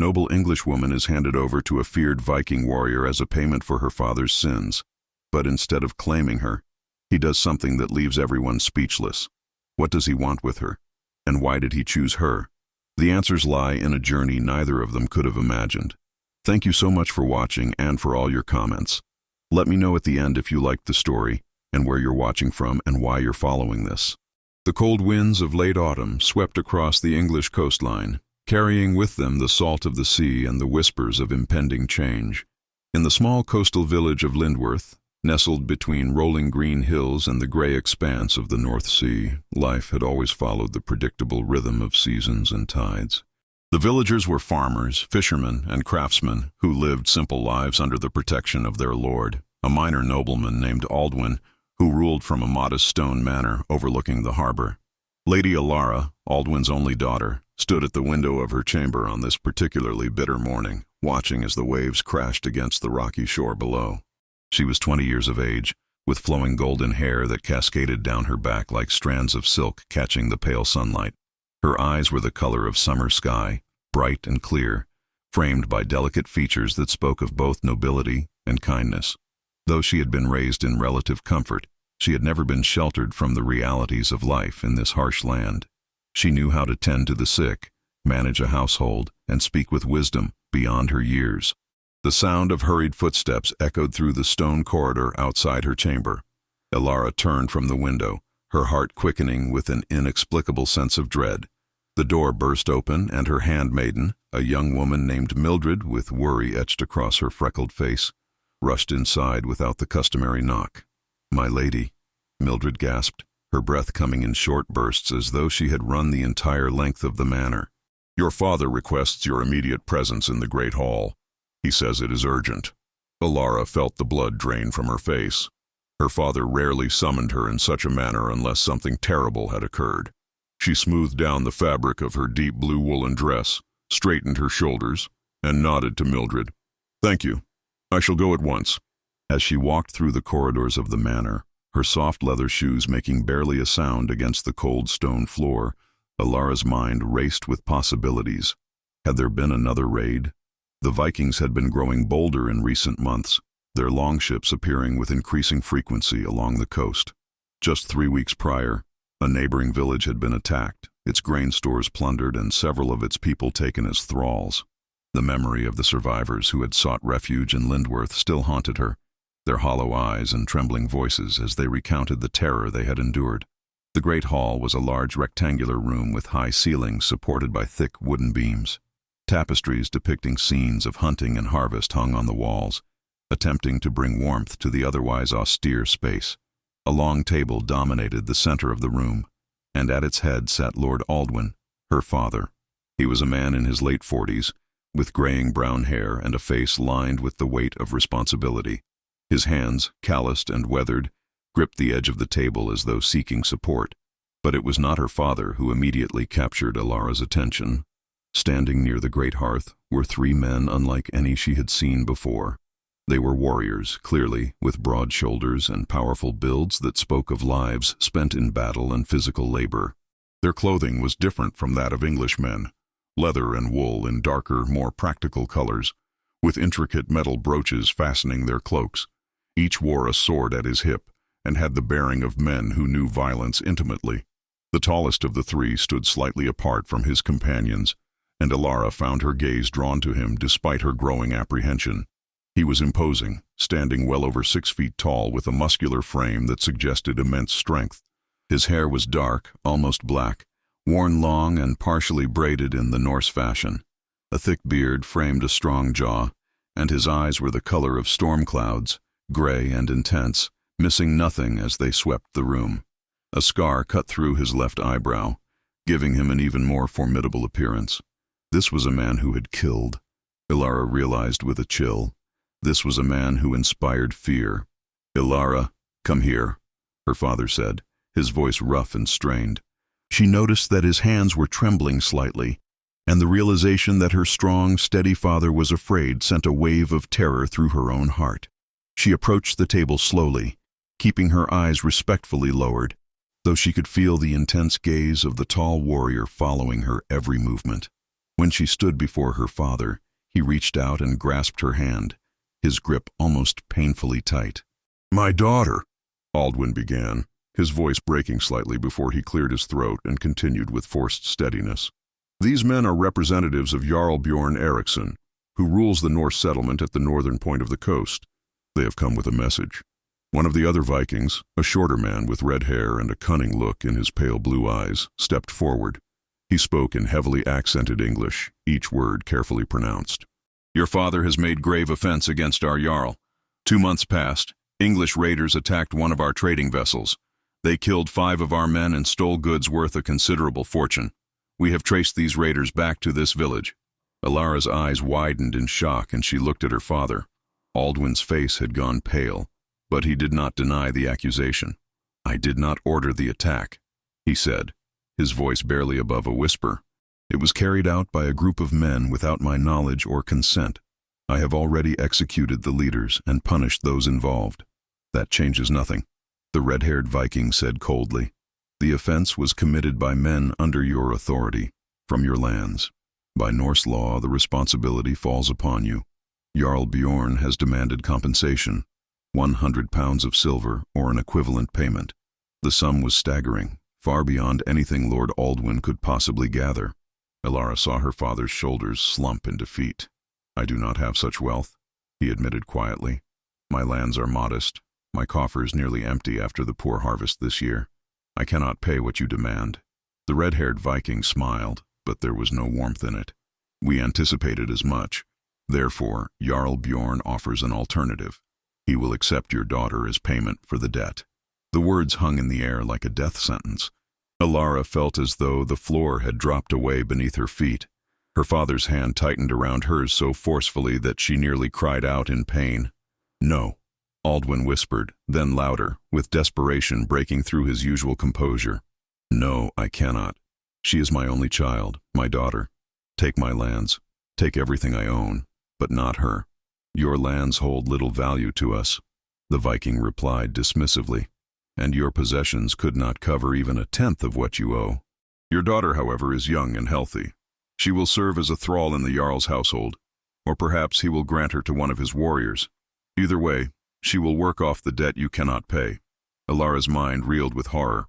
noble Englishwoman is handed over to a feared Viking warrior as a payment for her father's sins. But instead of claiming her, he does something that leaves everyone speechless. What does he want with her? And why did he choose her? The answers lie in a journey neither of them could have imagined. Thank you so much for watching and for all your comments. Let me know at the end if you liked the story, and where you're watching from and why you're following this. The cold winds of late autumn swept across the English coastline, carrying with them the salt of the sea and the whispers of impending change. In the small coastal village of Lindworth, nestled between rolling green hills and the gray expanse of the North Sea, life had always followed the predictable rhythm of seasons and tides. The villagers were farmers, fishermen, and craftsmen who lived simple lives under the protection of their lord, a minor nobleman named Aldwin, who ruled from a modest stone manor overlooking the harbor. Lady Alara, Aldwin's only daughter, stood at the window of her chamber on this particularly bitter morning, watching as the waves crashed against the rocky shore below. She was 20 years of age, with flowing golden hair that cascaded down her back like strands of silk catching the pale sunlight. Her eyes were the color of summer sky, bright and clear, framed by delicate features that spoke of both nobility and kindness. Though she had been raised in relative comfort, she had never been sheltered from the realities of life in this harsh land. She knew how to tend to the sick, manage a household, and speak with wisdom beyond her years. The sound of hurried footsteps echoed through the stone corridor outside her chamber. Alara turned from the window, her heart quickening with an inexplicable sense of dread. The door burst open, and her handmaiden, a young woman named Mildred with worry etched across her freckled face, rushed inside without the customary knock. "My lady," Mildred gasped, her breath coming in short bursts as though she had run the entire length of the manor. "Your father requests your immediate presence in the great hall. He says it is urgent." Alara felt the blood drain from her face. Her father rarely summoned her in such a manner unless something terrible had occurred. She smoothed down the fabric of her deep blue woolen dress, straightened her shoulders, and nodded to Mildred. "Thank you. I shall go at once." As she walked through the corridors of the manor, her soft leather shoes making barely a sound against the cold stone floor, Alara's mind raced with possibilities. Had there been another raid? The Vikings had been growing bolder in recent months, their longships appearing with increasing frequency along the coast. Just 3 weeks prior, a neighboring village had been attacked, its grain stores plundered, and several of its people taken as thralls. The memory of the survivors who had sought refuge in Lindworth still haunted her, their hollow eyes and trembling voices as they recounted the terror they had endured. The great hall was a large rectangular room with high ceilings supported by thick wooden beams. Tapestries depicting scenes of hunting and harvest hung on the walls, attempting to bring warmth to the otherwise austere space. A long table dominated the center of the room, and at its head sat Lord Aldwin, her father. He was a man in his late 40s, with graying brown hair and a face lined with the weight of responsibility. His hands, calloused and weathered, gripped the edge of the table as though seeking support. But it was not her father who immediately captured Alara's attention. Standing near the great hearth were 3 men unlike any she had seen before. They were warriors, clearly, with broad shoulders and powerful builds that spoke of lives spent in battle and physical labor. Their clothing was different from that of Englishmen, leather and wool in darker, more practical colors, with intricate metal brooches fastening their cloaks. Each wore a sword at his hip and had the bearing of men who knew violence intimately. The tallest of the 3 stood slightly apart from his companions, and Alara found her gaze drawn to him despite her growing apprehension. He was imposing, standing well over 6 feet tall with a muscular frame that suggested immense strength. His hair was dark, almost black, worn long and partially braided in the Norse fashion. A thick beard framed a strong jaw, and his eyes were the color of storm clouds, gray and intense, missing nothing as they swept the room. A scar cut through his left eyebrow, giving him an even more formidable appearance. This was a man who had killed. Alara realized with a chill. This was a man who inspired fear. "Alara, come here," her father said, his voice rough and strained. She noticed that his hands were trembling slightly, and the realization that her strong, steady father was afraid sent a wave of terror through her own heart. She approached the table slowly, keeping her eyes respectfully lowered, though she could feel the intense gaze of the tall warrior following her every movement. When she stood before her father, he reached out and grasped her hand, his grip almost painfully tight. "My daughter," Aldwin began, his voice breaking slightly before he cleared his throat and continued with forced steadiness. "These men are representatives of Jarl Bjorn Eriksson, who rules the Norse settlement at the northern point of the coast. They have come with a message." One of the other Vikings, a shorter man with red hair and a cunning look in his pale blue eyes, stepped forward. He spoke in heavily accented English, each word carefully pronounced. "Your father has made grave offense against our Jarl. 2 months past, English raiders attacked one of our trading vessels. They killed 5 of our men and stole goods worth a considerable fortune. We have traced these raiders back to this village." Alara's eyes widened in shock and she looked at her father. Aldwin's face had gone pale, but he did not deny the accusation. "I did not order the attack," he said, his voice barely above a whisper. "It was carried out by a group of men without my knowledge or consent. I have already executed the leaders and punished those involved." "That changes nothing," the red-haired Viking said coldly. "The offense was committed by men under your authority, from your lands. By Norse law, the responsibility falls upon you. Jarl Bjorn has demanded compensation, 100 pounds of silver or an equivalent payment. The sum was staggering, far beyond anything Lord Aldwin could possibly gather." Alara saw her father's shoulders slump in defeat. "I do not have such wealth," he admitted quietly. "My lands are modest. My coffers nearly empty after the poor harvest this year. I cannot pay what you demand." The red-haired Viking smiled, but there was no warmth in it. "We anticipated as much. Therefore, Jarl Bjorn offers an alternative. He will accept your daughter as payment for the debt." The words hung in the air like a death sentence. Alara felt as though the floor had dropped away beneath her feet. Her father's hand tightened around hers so forcefully that she nearly cried out in pain. "No," Aldwin whispered, then louder, with desperation breaking through his usual composure. "No, I cannot. She is my only child, my daughter. Take my lands, take everything I own, but not her. Your lands hold little value to us," the Viking replied dismissively, "and your possessions could not cover even 1/10 of what you owe. Your daughter, however, is young and healthy. She will serve as a thrall in the Jarl's household, or perhaps he will grant her to one of his warriors. Either way, she will work off the debt you cannot pay." Alara's mind reeled with horror.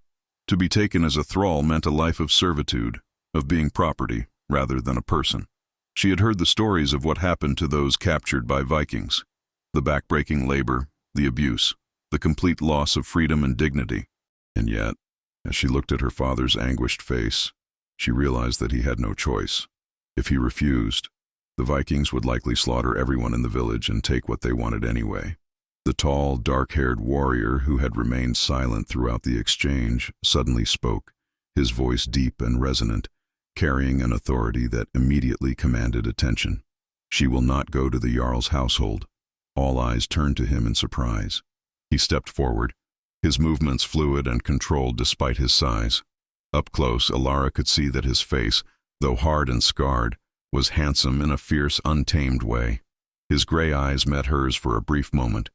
To be taken as a thrall meant a life of servitude, of being property rather than a person. She had heard the stories of what happened to those captured by Vikings. The backbreaking labor, the abuse, the complete loss of freedom and dignity. And yet, as she looked at her father's anguished face, she realized that he had no choice. If he refused, the Vikings would likely slaughter everyone in the village and take what they wanted anyway. The tall, dark-haired warrior who had remained silent throughout the exchange suddenly spoke, his voice deep and resonant, carrying an authority that immediately commanded attention. "She will not go to the Jarl's household." All eyes turned to him in surprise. He stepped forward, his movements fluid and controlled despite his size. Up close, Alara could see that his face, though hard and scarred, was handsome in a fierce, untamed way. His gray eyes met hers for a brief moment,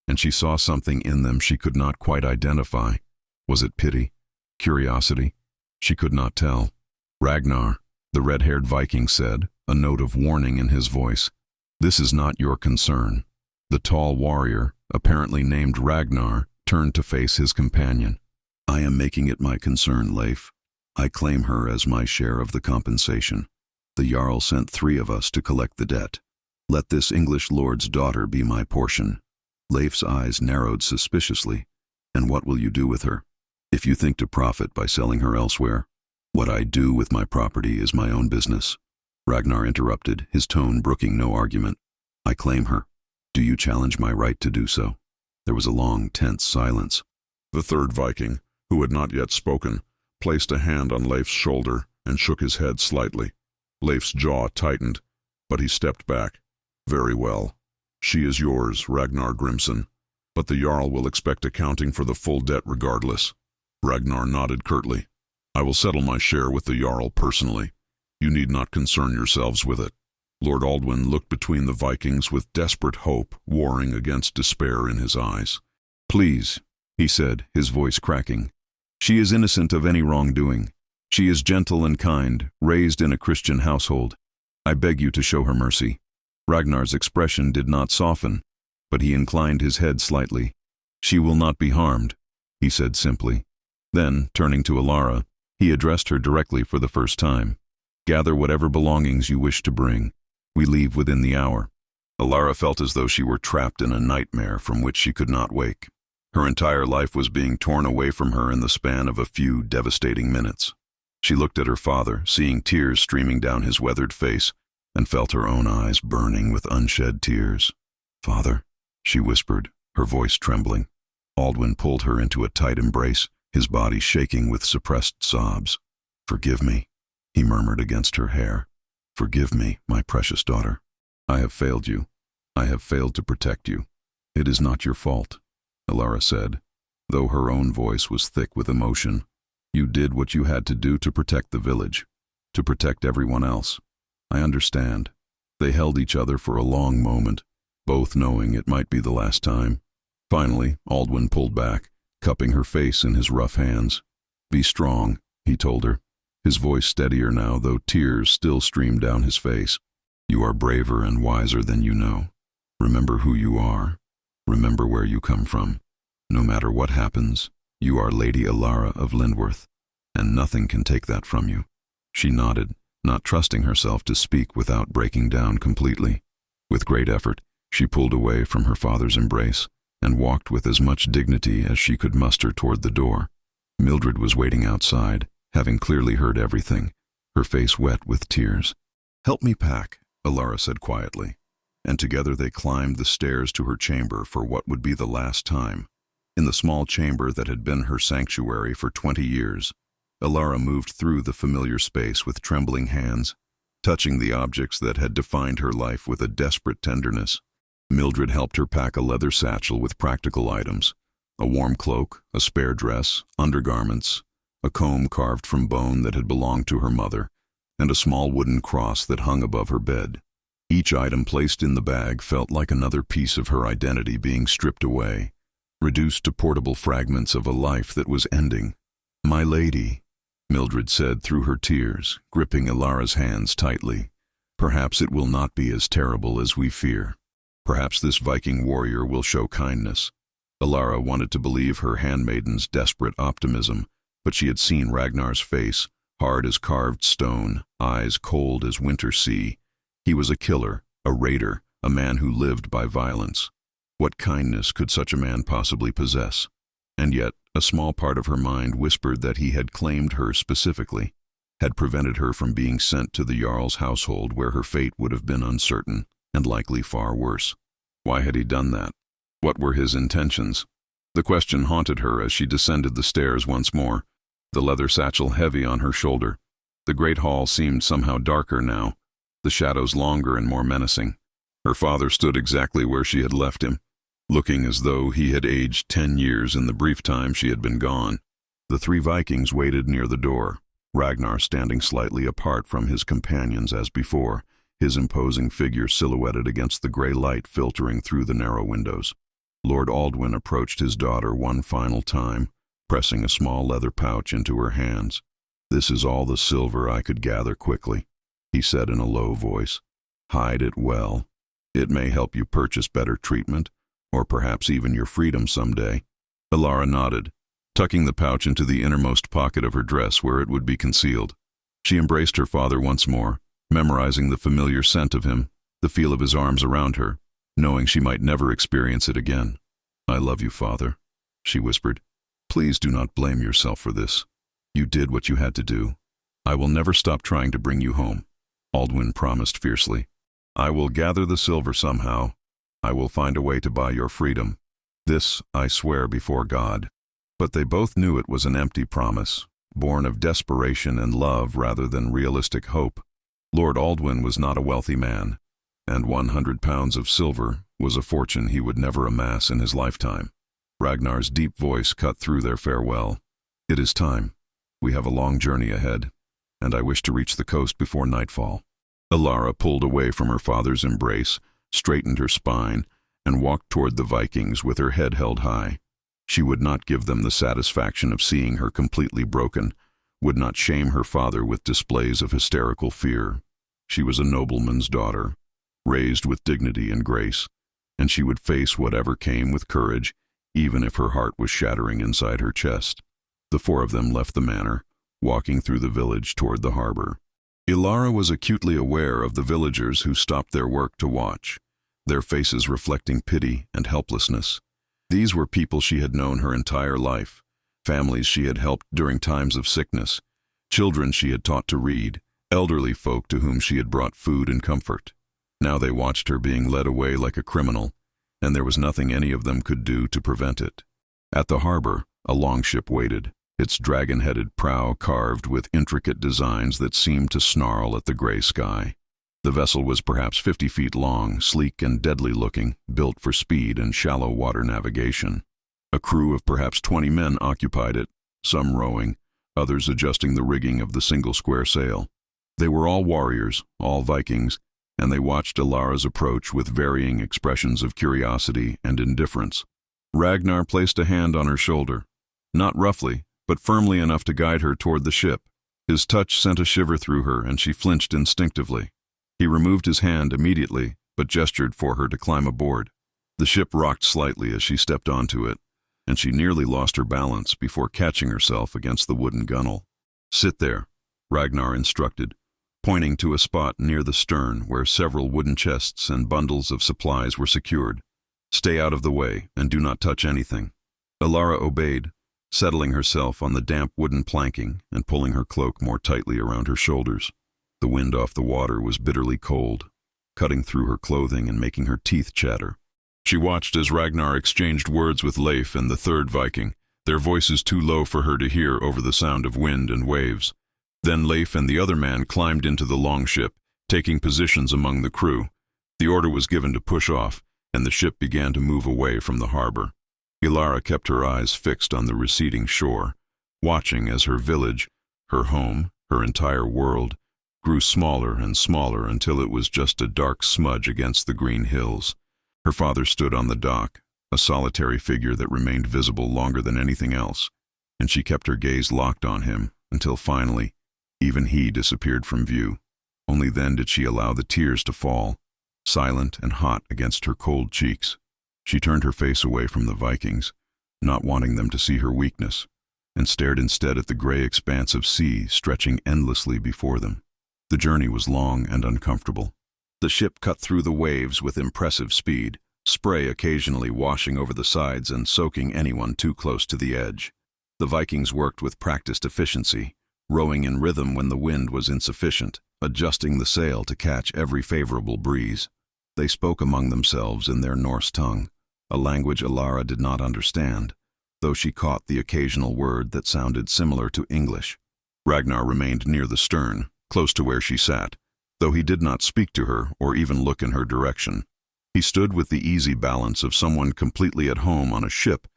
and she saw something in them she could not quite identify. Was it pity? Curiosity? She could not tell. "Ragnar," the red-haired Viking said, a note of warning in his voice. "This is not your concern." The tall warrior, apparently named Ragnar, turned to face his companion. "I am making it my concern, Leif. I claim her as my share of the compensation. The Jarl sent 3 of us to collect the debt. Let this English lord's daughter be my portion." Leif's eyes narrowed suspiciously. "And what will you do with her? If you think to profit by selling her elsewhere, what I do with my property is my own business." Ragnar interrupted, his tone brooking no argument. "I claim her. Do you challenge my right to do so?" There was a long, tense silence. The third Viking, who had not yet spoken, placed a hand on Leif's shoulder and shook his head slightly. Leif's jaw tightened, but he stepped back. "Very well. She is yours, Ragnar Grimson, but the Jarl will expect accounting for the full debt regardless." Ragnar nodded curtly. "I will settle my share with the Jarl personally. You need not concern yourselves with it." Lord Aldwin looked between the Vikings with desperate hope warring against despair in his eyes. "Please," he said, his voice cracking. "She is innocent of any wrongdoing. She is gentle and kind, raised in a Christian household. I beg you to show her mercy." Ragnar's expression did not soften, but he inclined his head slightly. "She will not be harmed," he said simply. Then, turning to Alara, he addressed her directly for the first time. "Gather whatever belongings you wish to bring. We leave within the hour." Alara felt as though she were trapped in a nightmare from which she could not wake. Her entire life was being torn away from her in the span of a few devastating minutes. She looked at her father, seeing tears streaming down his weathered face, and felt her own eyes burning with unshed tears. "Father," she whispered, her voice trembling. Aldwin pulled her into a tight embrace, his body shaking with suppressed sobs. "Forgive me," he murmured against her hair. "Forgive me, my precious daughter. I have failed you. I have failed to protect you. It is not your fault," Alara said, though her own voice was thick with emotion. "You did what you had to do to protect the village, to protect everyone else. I understand." They held each other for a long moment, both knowing it might be the last time. Finally, Aldwin pulled back, cupping her face in his rough hands. "Be strong," he told her, his voice steadier now, though tears still streamed down his face. "You are braver and wiser than you know. Remember who you are. Remember where you come from. No matter what happens, you are Lady Alara of Lindworth, and nothing can take that from you." She nodded, not trusting herself to speak without breaking down completely. With great effort, she pulled away from her father's embrace and walked with as much dignity as she could muster toward the door. Mildred was waiting outside, having clearly heard everything, her face wet with tears. "Help me pack," Alara said quietly, and together they climbed the stairs to her chamber for what would be the last time. In the small chamber that had been her sanctuary for 20 years, Alara moved through the familiar space with trembling hands, touching the objects that had defined her life with a desperate tenderness. Mildred helped her pack a leather satchel with practical items, a warm cloak, a spare dress, undergarments, a comb carved from bone that had belonged to her mother, and a small wooden cross that hung above her bed. Each item placed in the bag felt like another piece of her identity being stripped away, reduced to portable fragments of a life that was ending. "My lady," Mildred said through her tears, gripping Alara's hands tightly. "Perhaps it will not be as terrible as we fear. Perhaps this Viking warrior will show kindness." Alara wanted to believe her handmaiden's desperate optimism, but she had seen Ragnar's face, hard as carved stone, eyes cold as winter sea. He was a killer, a raider, a man who lived by violence. What kindness could such a man possibly possess? And yet, a small part of her mind whispered that he had claimed her specifically, had prevented her from being sent to the Jarl's household where her fate would have been uncertain, and likely far worse. Why had he done that? What were his intentions? The question haunted her as she descended the stairs once more, the leather satchel heavy on her shoulder. The great hall seemed somehow darker now, the shadows longer and more menacing. Her father stood exactly where she had left him, looking as though he had aged 10 years in the brief time she had been gone. The 3 Vikings waited near the door, Ragnar standing slightly apart from his companions as before, his imposing figure silhouetted against the gray light filtering through the narrow windows. Lord Aldwin approached his daughter one final time, pressing a small leather pouch into her hands. "This is all the silver I could gather quickly," he said in a low voice. "Hide it well. It may help you purchase better treatment, or perhaps even your freedom someday." Alara nodded, tucking the pouch into the innermost pocket of her dress where it would be concealed. She embraced her father once more, memorizing the familiar scent of him, the feel of his arms around her, knowing she might never experience it again. "I love you, Father," she whispered. "Please do not blame yourself for this. You did what you had to do. I will never stop trying to bring you home," Aldwin promised fiercely. "I will gather the silver somehow. I will find a way to buy your freedom. This I swear before God." But they both knew it was an empty promise, born of desperation and love rather than realistic hope. Lord Aldwin was not a wealthy man, and 100 pounds of silver was a fortune he would never amass in his lifetime. Ragnar's deep voice cut through their farewell. "It is time. We have a long journey ahead, and I wish to reach the coast before nightfall." Alara pulled away from her father's embrace, straightened her spine, and walked toward the Vikings with her head held high. She would not give them the satisfaction of seeing her completely broken, would not shame her father with displays of hysterical fear. She was a nobleman's daughter, raised with dignity and grace, and she would face whatever came with courage, even if her heart was shattering inside her chest. The four of them left the manor, walking through the village toward the harbor. Ilara was acutely aware of the villagers who stopped their work to watch, their faces reflecting pity and helplessness. These were people she had known her entire life, families she had helped during times of sickness, children she had taught to read, elderly folk to whom she had brought food and comfort. Now they watched her being led away like a criminal, and there was nothing any of them could do to prevent it. At the harbor, a longship waited, its dragon-headed prow carved with intricate designs that seemed to snarl at the gray sky. The vessel was perhaps 50 feet long, sleek and deadly-looking, built for speed and shallow water navigation. A crew of perhaps 20 men occupied it, some rowing, others adjusting the rigging of the single square sail. They were all warriors, all Vikings, and they watched Ilara's approach with varying expressions of curiosity and indifference. Ragnar placed a hand on her shoulder, not roughly, but firmly enough to guide her toward the ship. His touch sent a shiver through her, and she flinched instinctively. He removed his hand immediately, but gestured for her to climb aboard. The ship rocked slightly as she stepped onto it, and she nearly lost her balance before catching herself against the wooden gunwale. "Sit there," Ragnar instructed, pointing to a spot near the stern where several wooden chests and bundles of supplies were secured. "Stay out of the way, and do not touch anything." Ilara obeyed, settling herself on the damp wooden planking and pulling her cloak more tightly around her shoulders. The wind off the water was bitterly cold, cutting through her clothing and making her teeth chatter. She watched as Ragnar exchanged words with Leif and the third Viking, their voices too low for her to hear over the sound of wind and waves. Then Leif and the other man climbed into the longship, taking positions among the crew. The order was given to push off, and the ship began to move away from the harbor. Ilara kept her eyes fixed on the receding shore, watching as her village, her home, her entire world, grew smaller and smaller until it was just a dark smudge against the green hills. Her father stood on the dock, a solitary figure that remained visible longer than anything else, and she kept her gaze locked on him until finally, even he disappeared from view. Only then did she allow the tears to fall, silent and hot against her cold cheeks. She turned her face away from the Vikings, not wanting them to see her weakness, and stared instead at the gray expanse of sea stretching endlessly before them. The journey was long and uncomfortable. The ship cut through the waves with impressive speed, spray occasionally washing over the sides and soaking anyone too close to the edge. The Vikings worked with practiced efficiency, rowing in rhythm when the wind was insufficient, adjusting the sail to catch every favorable breeze. They spoke among themselves in their Norse tongue, a language Ilara did not understand, though she caught the occasional word that sounded similar to English. Ragnar remained near the stern, close to where she sat, though he did not speak to her or even look in her direction. He stood with the easy balance of someone completely at home on a ship,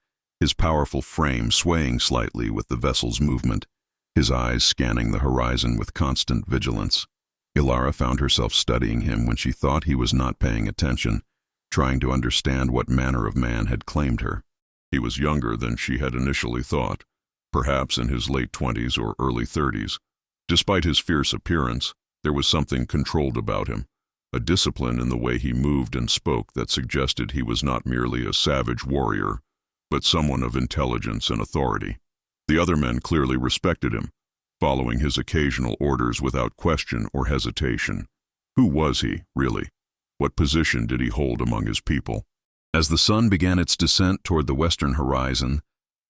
his powerful frame swaying slightly with the vessel's movement, his eyes scanning the horizon with constant vigilance. Ilara found herself studying him when she thought he was not paying attention, trying to understand what manner of man had claimed her. He was younger than she had initially thought, perhaps in his late 20s or early 30s. Despite his fierce appearance, there was something controlled about him, a discipline in the way he moved and spoke that suggested he was not merely a savage warrior, but someone of intelligence and authority. The other men clearly respected him, following his occasional orders without question or hesitation. Who was he, really? What position did he hold among his people? As the sun began its descent toward the western horizon,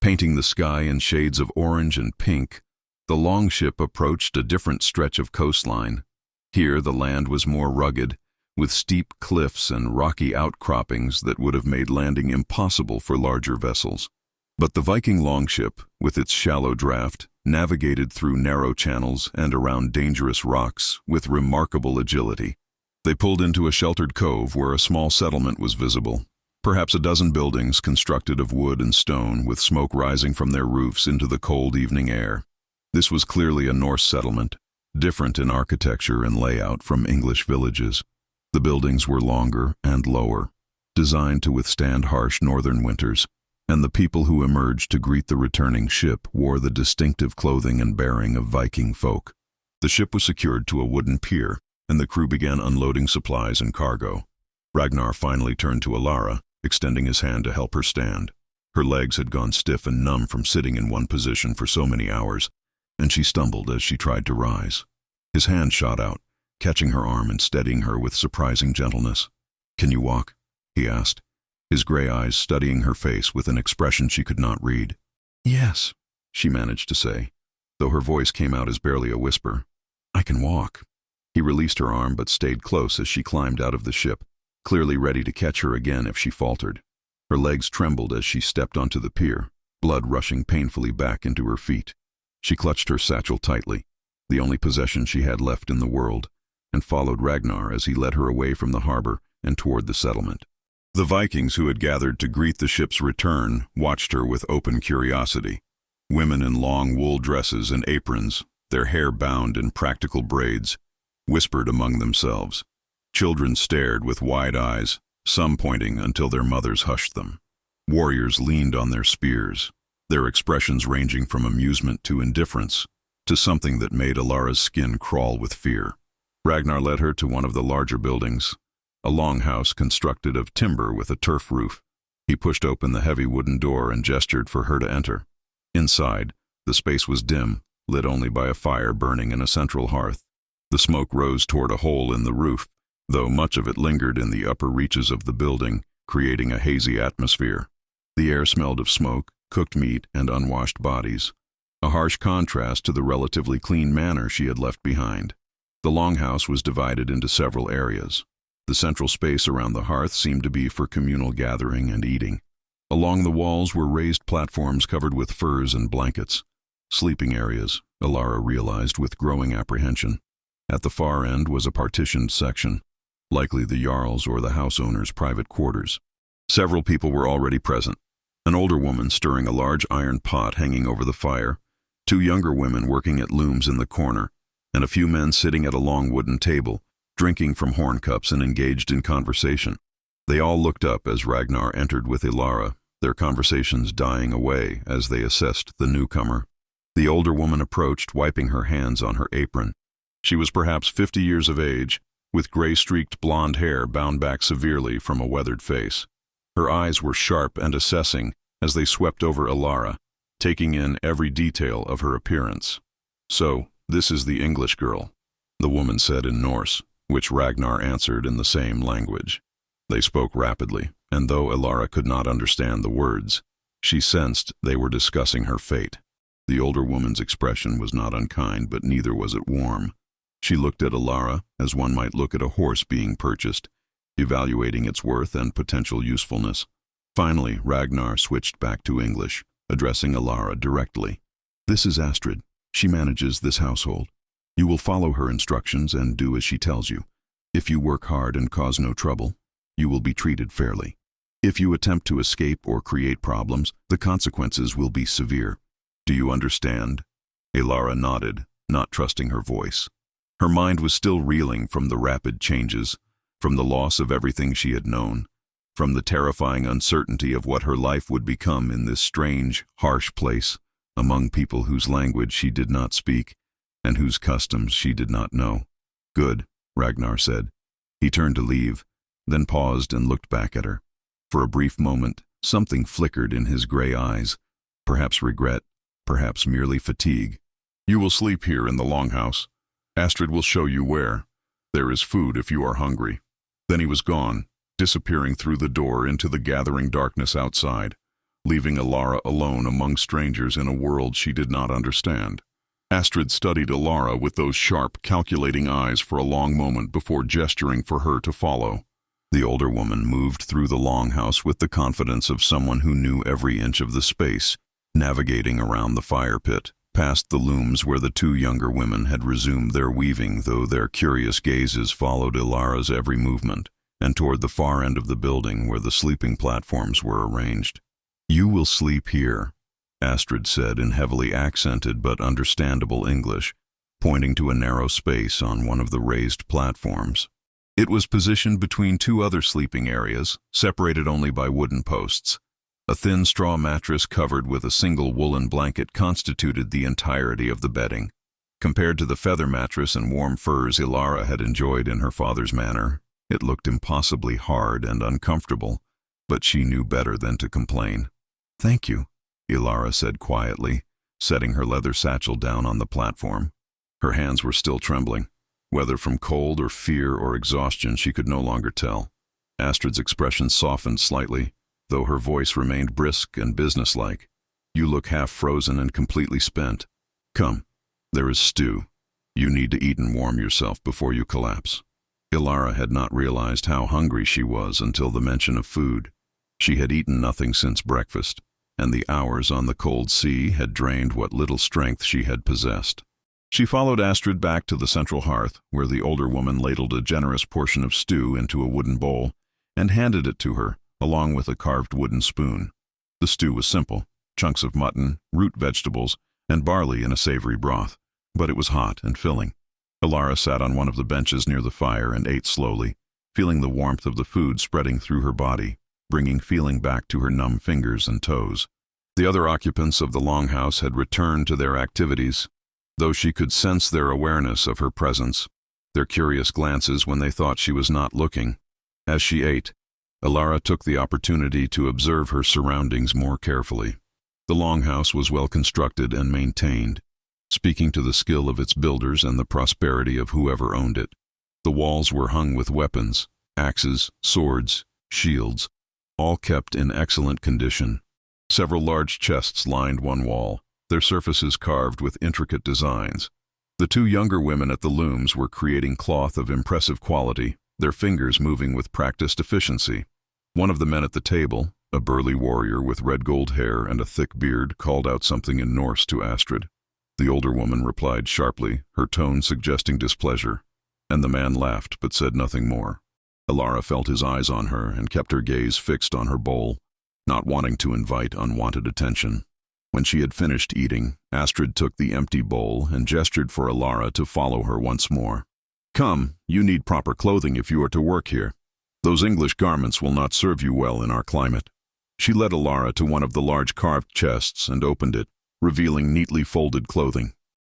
painting the sky in shades of orange and pink, the longship approached a different stretch of coastline. Here the land was more rugged, with steep cliffs and rocky outcroppings that would have made landing impossible for larger vessels. But the Viking longship, with its shallow draft, navigated through narrow channels and around dangerous rocks with remarkable agility. They pulled into a sheltered cove where a small settlement was visible, perhaps a dozen buildings constructed of wood and stone with smoke rising from their roofs into the cold evening air. This was clearly a Norse settlement, different in architecture and layout from English villages. The buildings were longer and lower, designed to withstand harsh northern winters, and the people who emerged to greet the returning ship wore the distinctive clothing and bearing of Viking folk. The ship was secured to a wooden pier, and the crew began unloading supplies and cargo. Ragnar finally turned to Alara, extending his hand to help her stand. Her legs had gone stiff and numb from sitting in one position for so many hours, and she stumbled as she tried to rise. His hand shot out, catching her arm and steadying her with surprising gentleness. "Can you walk?" he asked, his gray eyes studying her face with an expression she could not read. "Yes," she managed to say, though her voice came out as barely a whisper. "I can walk." He released her arm but stayed close as she climbed out of the ship, clearly ready to catch her again if she faltered. Her legs trembled as she stepped onto the pier, blood rushing painfully back into her feet. She clutched her satchel tightly, the only possession she had left in the world, and followed Ragnar as he led her away from the harbor and toward the settlement. The Vikings who had gathered to greet the ship's return watched her with open curiosity. Women in long wool dresses and aprons, their hair bound in practical braids, whispered among themselves. Children stared with wide eyes, some pointing until their mothers hushed them. Warriors leaned on their spears, their expressions ranging from amusement to indifference, to something that made Alara's skin crawl with fear. Ragnar led her to one of the larger buildings, a longhouse constructed of timber with a turf roof. He pushed open the heavy wooden door and gestured for her to enter. Inside, the space was dim, lit only by a fire burning in a central hearth. The smoke rose toward a hole in the roof, though much of it lingered in the upper reaches of the building, creating a hazy atmosphere. The air smelled of smoke, cooked meat, and unwashed bodies, a harsh contrast to the relatively clean manor she had left behind. The longhouse was divided into several areas. The central space around the hearth seemed to be for communal gathering and eating. Along the walls were raised platforms covered with furs and blankets. Sleeping areas, Alara realized with growing apprehension. At the far end was a partitioned section, likely the Jarl's or the house owner's private quarters. Several people were already present. An older woman stirring a large iron pot hanging over the fire, 2 younger women working at looms in the corner, and a few men sitting at a long wooden table, drinking from horn cups and engaged in conversation. They all looked up as Ragnar entered with Alara, their conversations dying away as they assessed the newcomer. The older woman approached, wiping her hands on her apron. She was perhaps 50 years of age, with gray-streaked blonde hair bound back severely from a weathered face. Her eyes were sharp and assessing as they swept over Alara, taking in every detail of her appearance. "So, this is the English girl," the woman said in Norse, which Ragnar answered in the same language. They spoke rapidly, and though Alara could not understand the words, she sensed they were discussing her fate. The older woman's expression was not unkind, but neither was it warm. She looked at Alara as one might look at a horse being purchased, evaluating its worth and potential usefulness. Finally, Ragnar switched back to English, addressing Alara directly. "This is Astrid. She manages this household. You will follow her instructions and do as she tells you. If you work hard and cause no trouble, you will be treated fairly. If you attempt to escape or create problems, the consequences will be severe. Do you understand?" Alara nodded, not trusting her voice. Her mind was still reeling from the rapid changes, from the loss of everything she had known, from the terrifying uncertainty of what her life would become in this strange, harsh place, among people whose language she did not speak, and whose customs she did not know. "Good," Ragnar said. He turned to leave, then paused and looked back at her. For a brief moment, something flickered in his gray eyes, perhaps regret, perhaps merely fatigue. "You will sleep here in the longhouse. Astrid will show you where. There is food if you are hungry." Then he was gone, disappearing through the door into the gathering darkness outside, leaving Alara alone among strangers in a world she did not understand. Astrid studied Alara with those sharp, calculating eyes for a long moment before gesturing for her to follow. The older woman moved through the longhouse with the confidence of someone who knew every inch of the space, navigating around the fire pit, past the looms where the 2 younger women had resumed their weaving, though their curious gazes followed Alara's every movement, and toward the far end of the building where the sleeping platforms were arranged. "You will sleep here," Astrid said in heavily accented but understandable English, pointing to a narrow space on one of the raised platforms. It was positioned between 2 other sleeping areas, separated only by wooden posts. A thin straw mattress covered with a single woolen blanket constituted the entirety of the bedding. Compared to the feather mattress and warm furs Ilara had enjoyed in her father's manor, it looked impossibly hard and uncomfortable, but she knew better than to complain. "Thank you," Ilara said quietly, setting her leather satchel down on the platform. Her hands were still trembling. Whether from cold or fear or exhaustion, she could no longer tell. Astrid's expression softened slightly, though her voice remained brisk and businesslike. "You look half frozen and completely spent. Come, there is stew. You need to eat and warm yourself before you collapse." Ilara had not realized how hungry she was until the mention of food. She had eaten nothing since breakfast, and the hours on the cold sea had drained what little strength she had possessed. She followed Astrid back to the central hearth, where the older woman ladled a generous portion of stew into a wooden bowl and handed it to her, along with a carved wooden spoon. The stew was simple: chunks of mutton, root vegetables, and barley in a savory broth, but it was hot and filling. Ilara sat on one of the benches near the fire and ate slowly, feeling the warmth of the food spreading through her body, bringing feeling back to her numb fingers and toes. The other occupants of the longhouse had returned to their activities, though she could sense their awareness of her presence, their curious glances when they thought she was not looking. As she ate, Ilara took the opportunity to observe her surroundings more carefully. The longhouse was well constructed and maintained, speaking to the skill of its builders and the prosperity of whoever owned it. The walls were hung with weapons, axes, swords, shields, all kept in excellent condition. Several large chests lined one wall, their surfaces carved with intricate designs. The two younger women at the looms were creating cloth of impressive quality, their fingers moving with practiced efficiency. One of the men at the table, a burly warrior with red-gold hair and a thick beard, called out something in Norse to Astrid. The older woman replied sharply, her tone suggesting displeasure, and the man laughed but said nothing more. Ilara felt his eyes on her and kept her gaze fixed on her bowl, not wanting to invite unwanted attention. When she had finished eating, Astrid took the empty bowl and gestured for Ilara to follow her once more. "Come, you need proper clothing if you are to work here. Those English garments will not serve you well in our climate." She led Ilara to one of the large carved chests and opened it, revealing neatly folded clothing.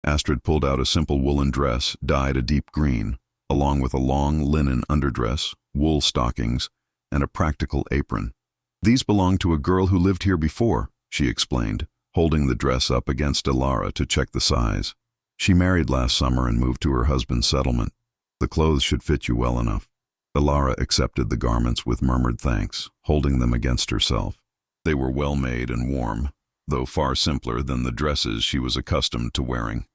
Astrid pulled out a simple woolen dress dyed a deep green, along with a long linen underdress, wool stockings, and a practical apron. "These belong to a girl who lived here before," she explained, holding the dress up against Ilara to check the size. "She married last summer and moved to her husband's settlement. The clothes should fit you well enough." Ilara accepted the garments with murmured thanks, holding them against herself. They were well made and warm, though far simpler than the dresses she was accustomed to wearing.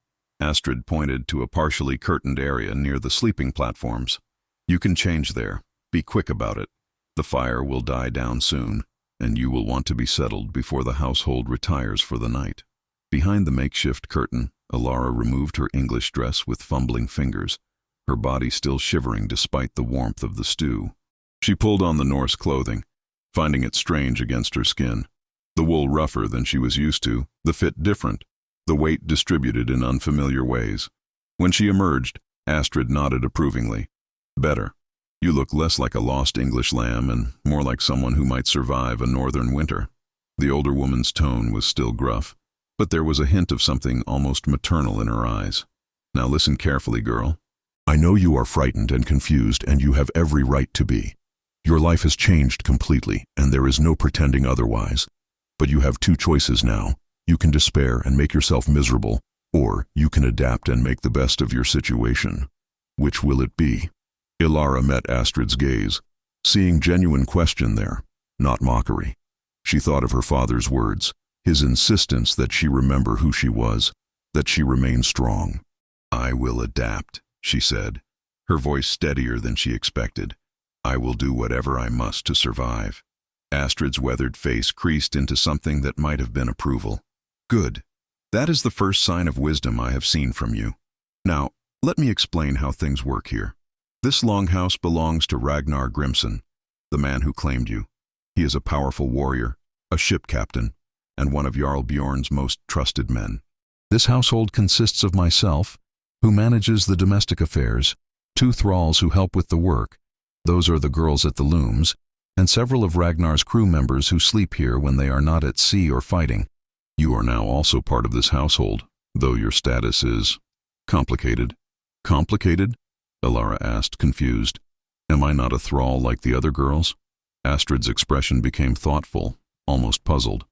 Astrid pointed to a partially curtained area near the sleeping platforms. "You can change there. Be quick about it. The fire will die down soon, and you will want to be settled before the household retires for the night." Behind the makeshift curtain, Ilara removed her English dress with fumbling fingers, her body still shivering despite the warmth of the stew. She pulled on the Norse clothing, finding it strange against her skin. The wool rougher than she was used to, the fit different, the weight distributed in unfamiliar ways. When she emerged, Astrid nodded approvingly. "Better. You look less like a lost English lamb and more like someone who might survive a northern winter." The older woman's tone was still gruff, but there was a hint of something almost maternal in her eyes. "Now listen carefully, girl. I know you are frightened and confused, and you have every right to be. Your life has changed completely, and there is no pretending otherwise. But you have two choices now. You can despair and make yourself miserable, or you can adapt and make the best of your situation. Which will it be?" Ilara met Astrid's gaze, seeing genuine question there, not mockery. She thought of her father's words, his insistence that she remember who she was, that she remain strong. "I will adapt," she said, her voice steadier than she expected. "I will do whatever I must to survive." Astrid's weathered face creased into something that might have been approval. "Good. That is the first sign of wisdom I have seen from you. Now, let me explain how things work here. This longhouse belongs to Ragnar Grimson, the man who claimed you. He is a powerful warrior, a ship captain, and one of Jarl Bjorn's most trusted men. This household consists of myself, who manages the domestic affairs, 2 thralls who help with the work, those are the girls at the looms, and several of Ragnar's crew members who sleep here when they are not at sea or fighting. You are now also part of this household, though your status is Complicated. Complicated? Alara asked, confused. Am I not a thrall like the other girls? Astrid's expression became thoughtful, almost puzzled.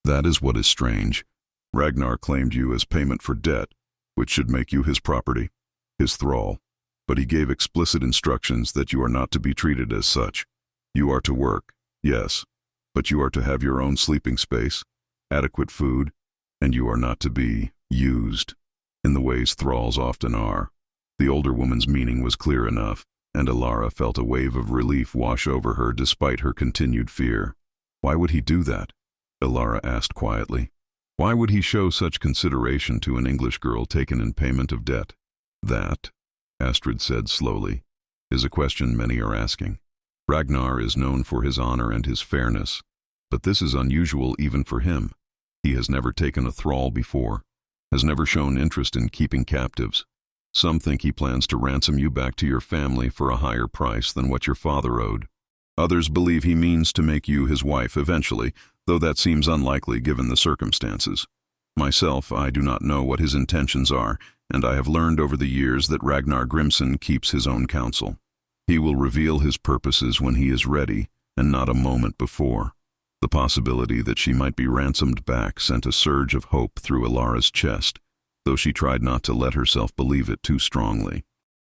That is what is strange. Ragnar claimed you as payment for debt, which should make you his property, his thrall. But he gave explicit instructions that you are not to be treated as such. You are to work, yes, but you are to have your own sleeping space, adequate food, and you are not to be used in the ways thralls often are. The older woman's meaning was clear enough, and Alara felt a wave of relief wash over her despite her continued fear. Why would he do that? Alara asked quietly. Why would he show such consideration to an English girl taken in payment of debt? That, Astrid said slowly, is a question many are asking. Ragnar is known for his honor and his fairness, but this is unusual even for him. He has never taken a thrall before, has never shown interest in keeping captives. Some think he plans to ransom you back to your family for a higher price than what your father owed. Others believe he means to make you his wife eventually, though that seems unlikely given the circumstances. Myself, I do not know what his intentions are, and I have learned over the years that Ragnar Grimson keeps his own counsel. He will reveal his purposes when he is ready, and not a moment before. The possibility that she might be ransomed back sent a surge of hope through Alara's chest, though she tried not to let herself believe it too strongly.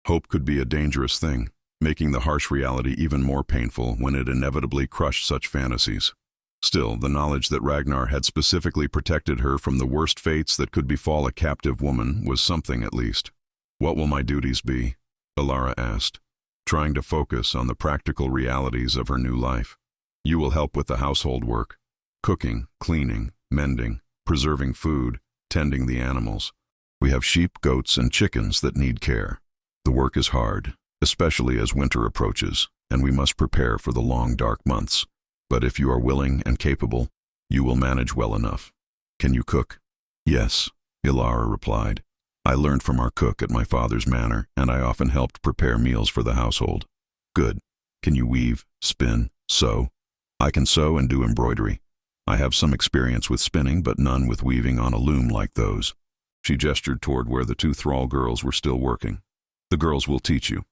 Hope could be a dangerous thing, making the harsh reality even more painful when it inevitably crushed such fantasies. Still, the knowledge that Ragnar had specifically protected her from the worst fates that could befall a captive woman was something at least. What will my duties be? Alara asked, trying to focus on the practical realities of her new life. You will help with the household work, cooking, cleaning, mending, preserving food, tending the animals. We have sheep, goats, and chickens that need care. The work is hard, especially as winter approaches, and we must prepare for the long, dark months. But if you are willing and capable, you will manage well enough. Can you cook? Yes, Alara replied. I learned from our cook at my father's manor, and I often helped prepare meals for the household. Good. Can you weave, spin, sew? I can sew and do embroidery. I have some experience with spinning, but none with weaving on a loom like those. She gestured toward where the two thrall girls were still working. The girls will teach you.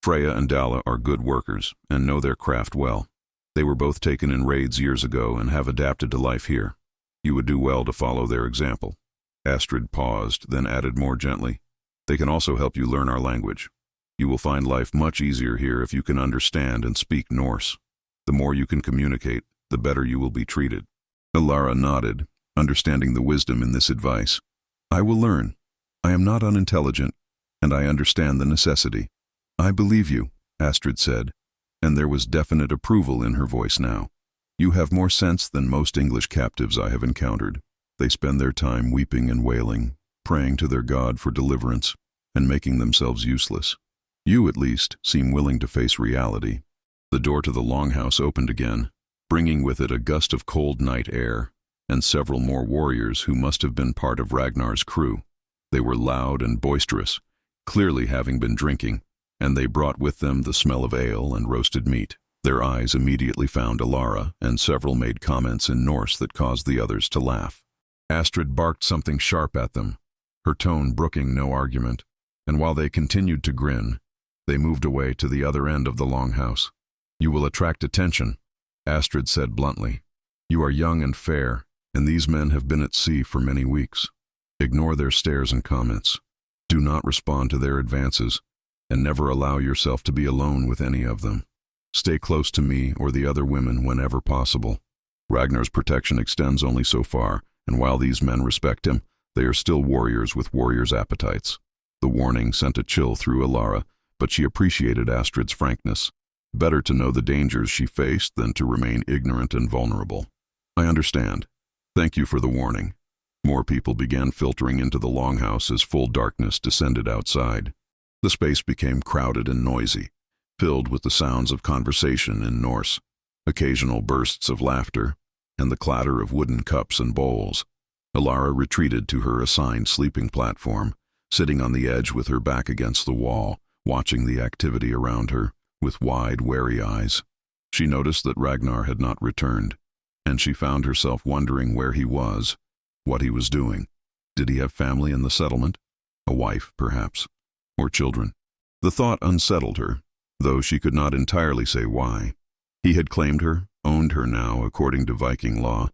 Freya and Dalla are good workers and know their craft well. They were both taken in raids years ago and have adapted to life here. You would do well to follow their example. Astrid paused, then added more gently, they can also help you learn our language. You will find life much easier here if you can understand and speak Norse. The more you can communicate, the better you will be treated. Alara nodded, understanding the wisdom in this advice. I will learn. I am not unintelligent, and I understand the necessity. I believe you, Astrid said, and there was definite approval in her voice now. You have more sense than most English captives I have encountered. They spend their time weeping and wailing, praying to their God for deliverance, and making themselves useless. You, at least, seem willing to face reality. The door to the longhouse opened again, bringing with it a gust of cold night air, and several more warriors who must have been part of Ragnar's crew. They were loud and boisterous, clearly having been drinking, and they brought with them the smell of ale and roasted meat. Their eyes immediately found Alara, and several made comments in Norse that caused the others to laugh. Astrid barked something sharp at them, her tone brooking no argument, and while they continued to grin, they moved away to the other end of the longhouse. You will attract attention, Astrid said bluntly. You are young and fair, and these men have been at sea for many weeks. Ignore their stares and comments. Do not respond to their advances, and never allow yourself to be alone with any of them. Stay close to me or the other women whenever possible. Ragnar's protection extends only so far, and while these men respect him, they are still warriors with warriors' appetites. The warning sent a chill through Alara, but she appreciated Astrid's frankness. Better to know the dangers she faced than to remain ignorant and vulnerable. I understand. Thank you for the warning. More people began filtering into the longhouse as full darkness descended outside. The space became crowded and noisy, filled with the sounds of conversation in Norse, occasional bursts of laughter, and the clatter of wooden cups and bowls. Alara retreated to her assigned sleeping platform, sitting on the edge with her back against the wall, watching the activity around her with wide, wary eyes. She noticed that Ragnar had not returned, and she found herself wondering where he was, what he was doing. Did he have family in the settlement? A wife, perhaps. Or children. The thought unsettled her, though she could not entirely say why. He had claimed her, owned her now according to Viking law,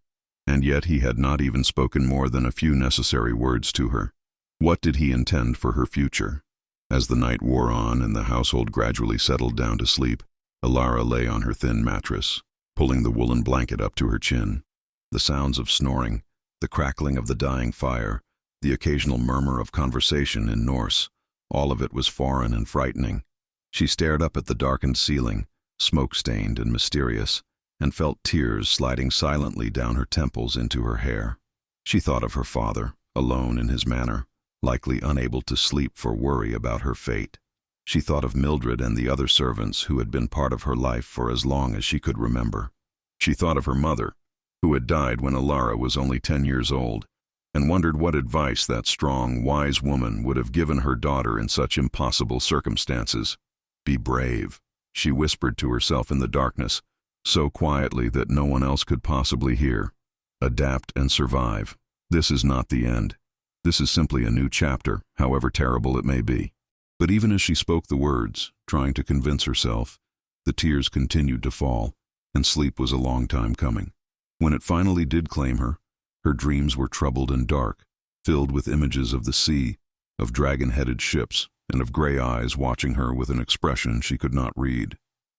and yet he had not even spoken more than a few necessary words to her. What did he intend for her future? As the night wore on and the household gradually settled down to sleep, Alara lay on her thin mattress, pulling the woolen blanket up to her chin. The sounds of snoring, the crackling of the dying fire, the occasional murmur of conversation in Norse, all of it was foreign and frightening. She stared up at the darkened ceiling, smoke-stained and mysterious, and felt tears sliding silently down her temples into her hair. She thought of her father, alone in his manor, likely unable to sleep for worry about her fate. She thought of Mildred and the other servants who had been part of her life for as long as she could remember. She thought of her mother, who had died when Alara was only 10 years old, and wondered what advice that strong, wise woman would have given her daughter in such impossible circumstances. "Be brave," she whispered to herself in the darkness, so quietly that no one else could possibly hear. "Adapt and survive. This is not the end. This is simply a new chapter, however terrible it may be." But even as she spoke the words, trying to convince herself, the tears continued to fall, and sleep was a long time coming. When it finally did claim her, her dreams were troubled and dark, filled with images of the sea, of dragon-headed ships, and of gray eyes watching her with an expression she could not read.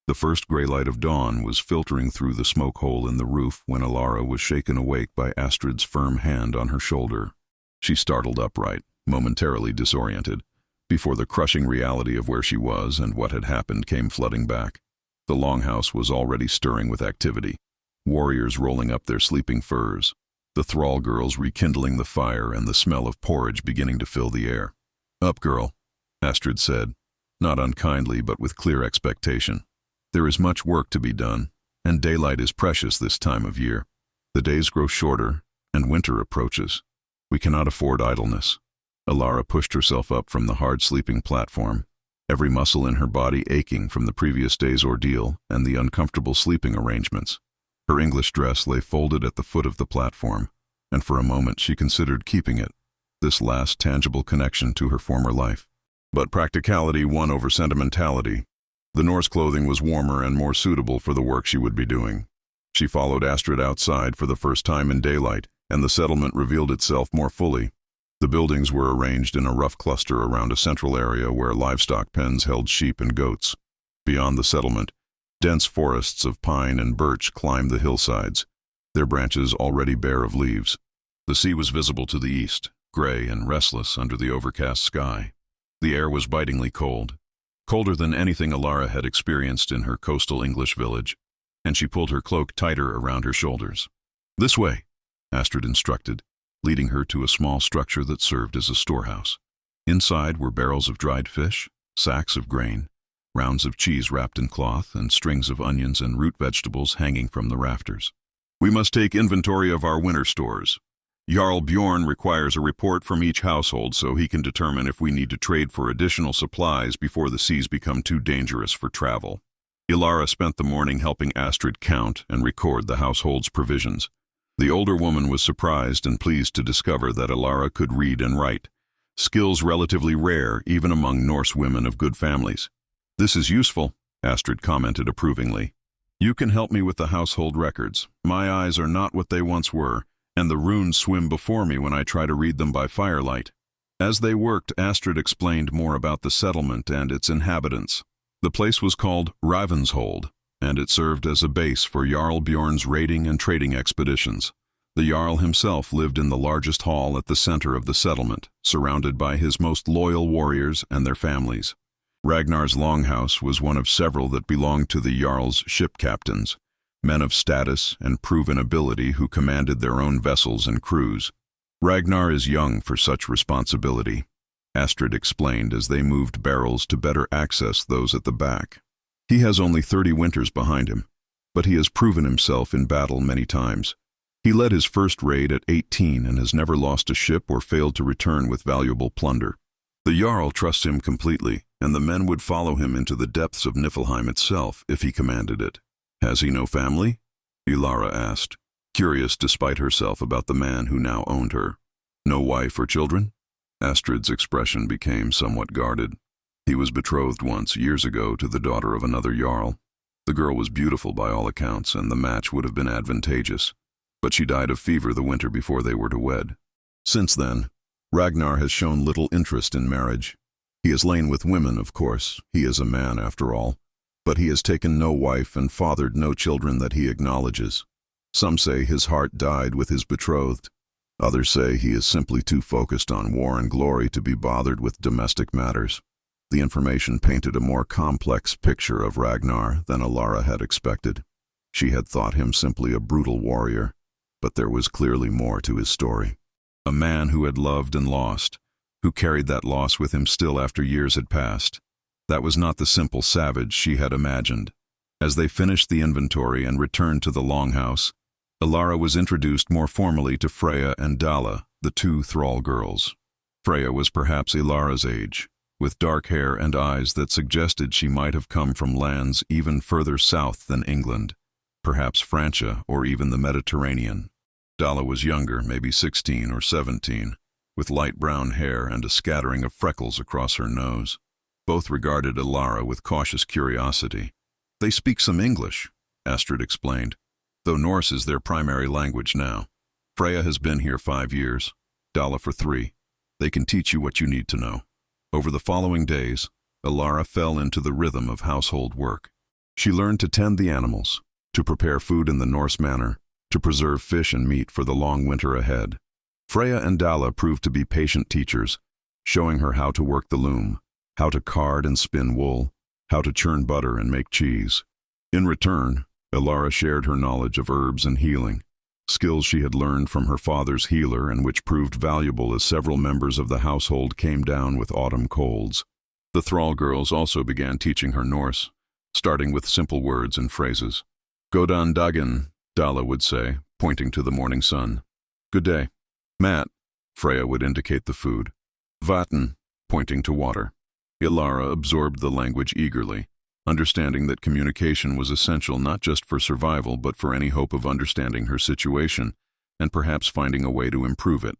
The first gray light of dawn was filtering through the smoke hole in the roof when Alara was shaken awake by Astrid's firm hand on her shoulder. She startled upright, momentarily disoriented, before the crushing reality of where she was and what had happened came flooding back. The longhouse was already stirring with activity, warriors rolling up their sleeping furs, the thrall girls rekindling the fire and the smell of porridge beginning to fill the air. "Up, girl," Astrid said, not unkindly but with clear expectation. "There is much work to be done, and daylight is precious this time of year. The days grow shorter, and winter approaches. We cannot afford idleness." Alara pushed herself up from the hard sleeping platform, every muscle in her body aching from the previous day's ordeal and the uncomfortable sleeping arrangements. Her English dress lay folded at the foot of the platform, and for a moment she considered keeping it, this last tangible connection to her former life. But practicality won over sentimentality. The Norse clothing was warmer and more suitable for the work she would be doing. She followed Astrid outside for the first time in daylight, and the settlement revealed itself more fully. The buildings were arranged in a rough cluster around a central area where livestock pens held sheep and goats. Beyond the settlement, dense forests of pine and birch climbed the hillsides, their branches already bare of leaves. The sea was visible to the east, gray and restless under the overcast sky. The air was bitingly cold, colder than anything Alara had experienced in her coastal English village, and she pulled her cloak tighter around her shoulders. "This way," Astrid instructed, leading her to a small structure that served as a storehouse. Inside were barrels of dried fish, sacks of grain, rounds of cheese wrapped in cloth, and strings of onions and root vegetables hanging from the rafters. "We must take inventory of our winter stores. Jarl Bjorn requires a report from each household so he can determine if we need to trade for additional supplies before the seas become too dangerous for travel." Alara spent the morning helping Astrid count and record the household's provisions. The older woman was surprised and pleased to discover that Alara could read and write, skills relatively rare even among Norse women of good families. "This is useful," Astrid commented approvingly. "You can help me with the household records. My eyes are not what they once were, and the runes swim before me when I try to read them by firelight." As they worked, Astrid explained more about the settlement and its inhabitants. The place was called Ravenshold, and it served as a base for Jarl Bjorn's raiding and trading expeditions. The Jarl himself lived in the largest hall at the center of the settlement, surrounded by his most loyal warriors and their families. Ragnar's longhouse was one of several that belonged to the Jarl's ship captains, men of status and proven ability who commanded their own vessels and crews. "Ragnar is young for such responsibility," Astrid explained as they moved barrels to better access those at the back. "He has only 30 winters behind him, but he has proven himself in battle many times. He led his first raid at 18 and has never lost a ship or failed to return with valuable plunder. The Jarl trusts him completely, and the men would follow him into the depths of Niflheim itself if he commanded it." "Has he no family?" Alara asked, curious despite herself about the man who now owned her. "No wife or children?" Astrid's expression became somewhat guarded. He was betrothed once, years ago, to the daughter of another Jarl. The girl was beautiful by all accounts, and the match would have been advantageous. But she died of fever the winter before they were to wed. Since then, Ragnar has shown little interest in marriage. He has lain with women, of course. He is a man, after all. But he has taken no wife and fathered no children that he acknowledges. Some say his heart died with his betrothed. Others say he is simply too focused on war and glory to be bothered with domestic matters. The information painted a more complex picture of Ragnar than Alara had expected. She had thought him simply a brutal warrior, but there was clearly more to his story. A man who had loved and lost, who carried that loss with him still after years had passed. That was not the simple savage she had imagined. As they finished the inventory and returned to the longhouse, Alara was introduced more formally to Freya and Dalla, the two thrall girls. Freya was perhaps Alara's age, with dark hair and eyes that suggested she might have come from lands even further south than England, perhaps Francia or even the Mediterranean. Dalla was younger, maybe 16 or 17, with light brown hair and a scattering of freckles across her nose. Both regarded Alara with cautious curiosity. "They speak some English," Astrid explained, "though Norse is their primary language now. Freya has been here 5 years, Dalla for 3. They can teach you what you need to know." Over the following days, Alara fell into the rhythm of household work. She learned to tend the animals, to prepare food in the Norse manner, to preserve fish and meat for the long winter ahead. Freya and Dalla proved to be patient teachers, showing her how to work the loom, how to card and spin wool, how to churn butter and make cheese. In return, Alara shared her knowledge of herbs and healing, skills she had learned from her father's healer and which proved valuable as several members of the household came down with autumn colds. The thrall girls also began teaching her Norse, starting with simple words and phrases. "Godan dagen," Dalla would say, pointing to the morning sun. "Good day." "Mat," Freya would indicate the food. "Vatten," pointing to water. Alara absorbed the language eagerly, understanding that communication was essential not just for survival but for any hope of understanding her situation and perhaps finding a way to improve it.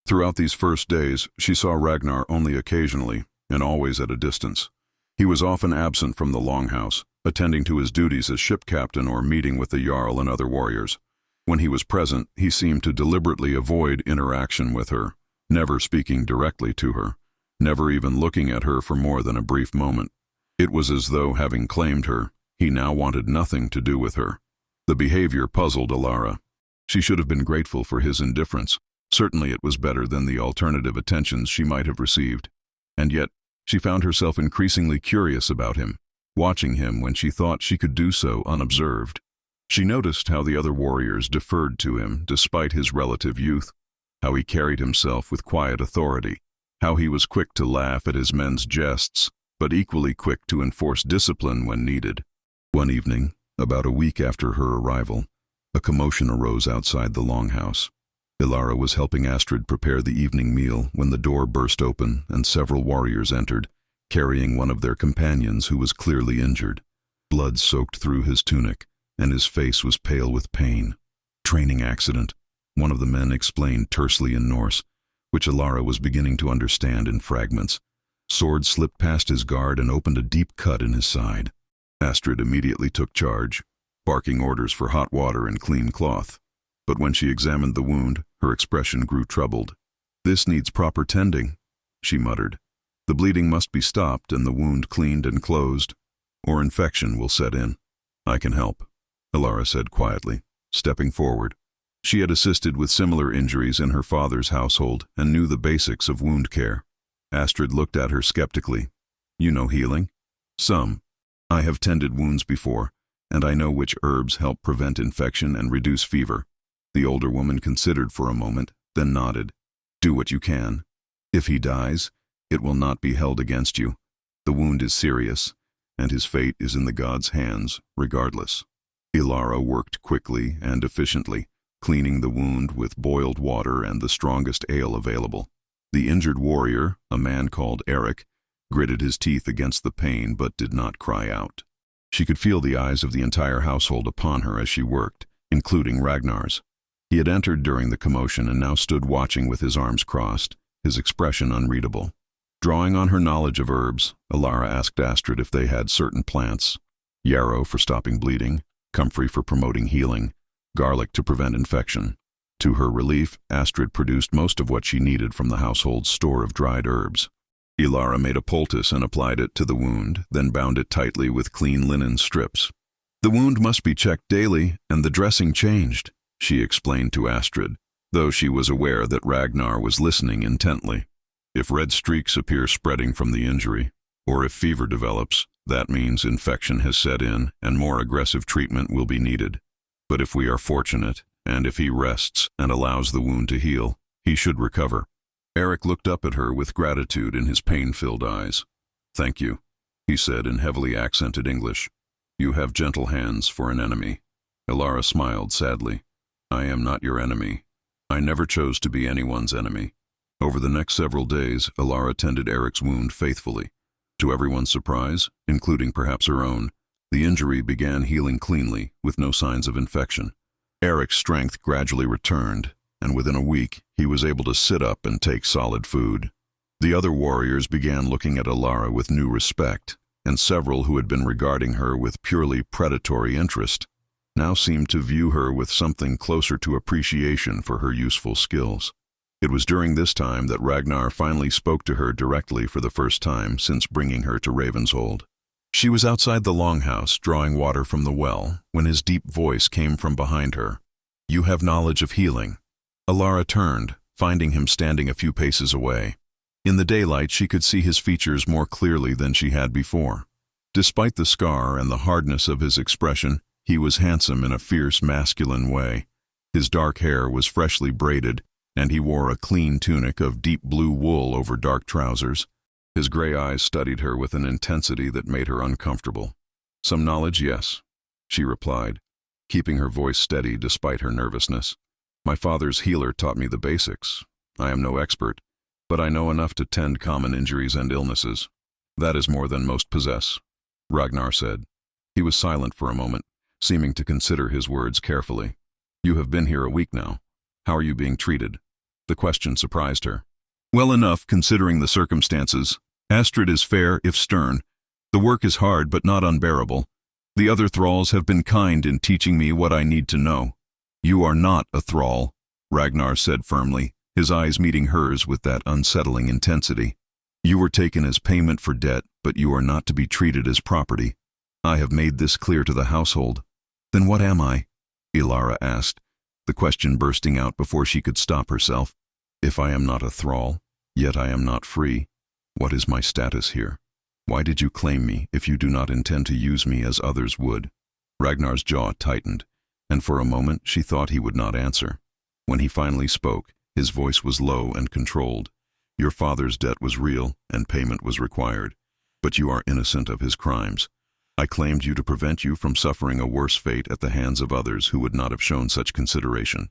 Throughout these first days, she saw Ragnar only occasionally and always at a distance. He was often absent from the longhouse, attending to his duties as ship captain or meeting with the Jarl and other warriors. When he was present, he seemed to deliberately avoid interaction with her, never speaking directly to her, never even looking at her for more than a brief moment. It was as though, having claimed her, he now wanted nothing to do with her. The behavior puzzled Alara. She should have been grateful for his indifference. Certainly it was better than the alternative attentions she might have received. And yet, she found herself increasingly curious about him, watching him when she thought she could do so unobserved. She noticed how the other warriors deferred to him despite his relative youth, how he carried himself with quiet authority, how he was quick to laugh at his men's jests, but equally quick to enforce discipline when needed. One evening, about a week after her arrival, a commotion arose outside the longhouse. Alara was helping Astrid prepare the evening meal when the door burst open and several warriors entered, carrying one of their companions who was clearly injured. Blood soaked through his tunic, and his face was pale with pain. "Training accident," one of the men explained tersely in Norse, which Alara was beginning to understand in fragments. Sword slipped past his guard and opened a deep cut in his side. Astrid immediately took charge, barking orders for hot water and clean cloth. But when she examined the wound, her expression grew troubled. "This needs proper tending," she muttered. "The bleeding must be stopped and the wound cleaned and closed, or infection will set in." "I can help," Alara said quietly, stepping forward. She had assisted with similar injuries in her father's household and knew the basics of wound care. Astrid looked at her skeptically. "You know healing?" "Some. I have tended wounds before, and I know which herbs help prevent infection and reduce fever." The older woman considered for a moment, then nodded. "Do what you can. If he dies, it will not be held against you. The wound is serious, and his fate is in the gods' hands, regardless." Alara worked quickly and efficiently, cleaning the wound with boiled water and the strongest ale available. The injured warrior, a man called Eric, gritted his teeth against the pain but did not cry out. She could feel the eyes of the entire household upon her as she worked, including Ragnar's. He had entered during the commotion and now stood watching with his arms crossed, his expression unreadable. Drawing on her knowledge of herbs, Alara asked Astrid if they had certain plants: yarrow for stopping bleeding, comfrey for promoting healing, garlic to prevent infection. To her relief, Astrid produced most of what she needed from the household's store of dried herbs. Alara made a poultice and applied it to the wound, then bound it tightly with clean linen strips. The wound must be checked daily, and the dressing changed, she explained to Astrid, though she was aware that Ragnar was listening intently. If red streaks appear spreading from the injury, or if fever develops, that means infection has set in and more aggressive treatment will be needed. But if we are fortunate, and if he rests and allows the wound to heal, he should recover. Eric looked up at her with gratitude in his pain-filled eyes. "Thank you," he said in heavily accented English. "You have gentle hands for an enemy." Alara smiled sadly. "I am not your enemy. I never chose to be anyone's enemy." Over the next several days, Alara tended Eric's wound faithfully. To everyone's surprise, including perhaps her own, the injury began healing cleanly, with no signs of infection. Eric's strength gradually returned, and within a week, he was able to sit up and take solid food. The other warriors began looking at Alara with new respect, and several who had been regarding her with purely predatory interest now seemed to view her with something closer to appreciation for her useful skills. It was during this time that Ragnar finally spoke to her directly for the first time since bringing her to Ravenshold. She was outside the longhouse drawing water from the well when his deep voice came from behind her. "You have knowledge of healing." Alara turned, finding him standing a few paces away. In the daylight, she could see his features more clearly than she had before. Despite the scar and the hardness of his expression, he was handsome in a fierce, masculine way. His dark hair was freshly braided, and he wore a clean tunic of deep blue wool over dark trousers. His gray eyes studied her with an intensity that made her uncomfortable. "Some knowledge, yes," she replied, keeping her voice steady despite her nervousness. "My father's healer taught me the basics. I am no expert, but I know enough to tend common injuries and illnesses. That is more than most possess," Ragnar said. He was silent for a moment, seeming to consider his words carefully. "You have been here a week now. How are you being treated?" The question surprised her. "Well enough, considering the circumstances. Astrid is fair, if stern. The work is hard, but not unbearable. The other thralls have been kind in teaching me what I need to know." "You are not a thrall," Ragnar said firmly, his eyes meeting hers with that unsettling intensity. "You were taken as payment for debt, but you are not to be treated as property. I have made this clear to the household." "Then what am I?" Alara asked, the question bursting out before she could stop herself. "If I am not a thrall, yet I am not free, what is my status here? Why did you claim me if you do not intend to use me as others would?" Ragnar's jaw tightened, and for a moment she thought he would not answer. When he finally spoke, his voice was low and controlled. "Your father's debt was real, and payment was required, but you are innocent of his crimes. I claimed you to prevent you from suffering a worse fate at the hands of others who would not have shown such consideration.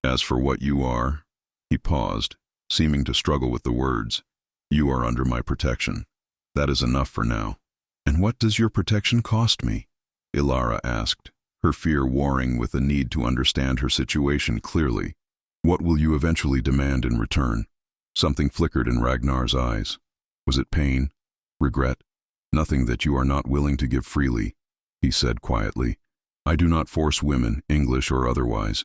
As for what you are—" He paused, seeming to struggle with the words. "You are under my protection. That is enough for now." "And what does your protection cost me?" Alara asked, her fear warring with the need to understand her situation clearly. "What will you eventually demand in return?" Something flickered in Ragnar's eyes. Was it pain? Regret? "Nothing that you are not willing to give freely," he said quietly. "I do not force women, English or otherwise.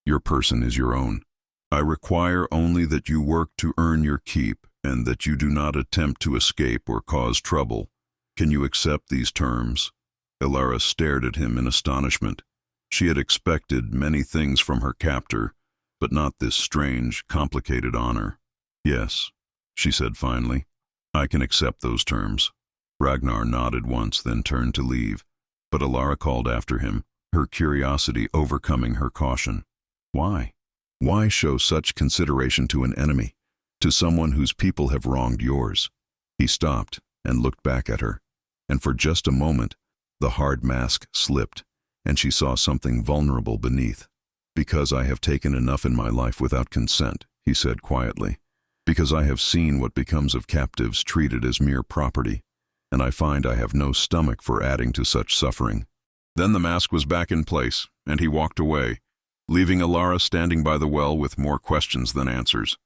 Your person is your own. I require only that you work to earn your keep, and that you do not attempt to escape or cause trouble. Can you accept these terms?" Alara stared at him in astonishment. She had expected many things from her captor, but not this strange, complicated honor. "Yes," she said finally. "I can accept those terms." Ragnar nodded once, then turned to leave, but Alara called after him, her curiosity overcoming her caution. "Why? Why show such consideration to an enemy, to someone whose people have wronged yours?" He stopped and looked back at her, and for just a moment, the hard mask slipped, and she saw something vulnerable beneath. "Because I have taken enough in my life without consent," he said quietly. "Because I have seen what becomes of captives treated as mere property, and I find I have no stomach for adding to such suffering." Then the mask was back in place, and he walked away, leaving Alara standing by the well with more questions than answers.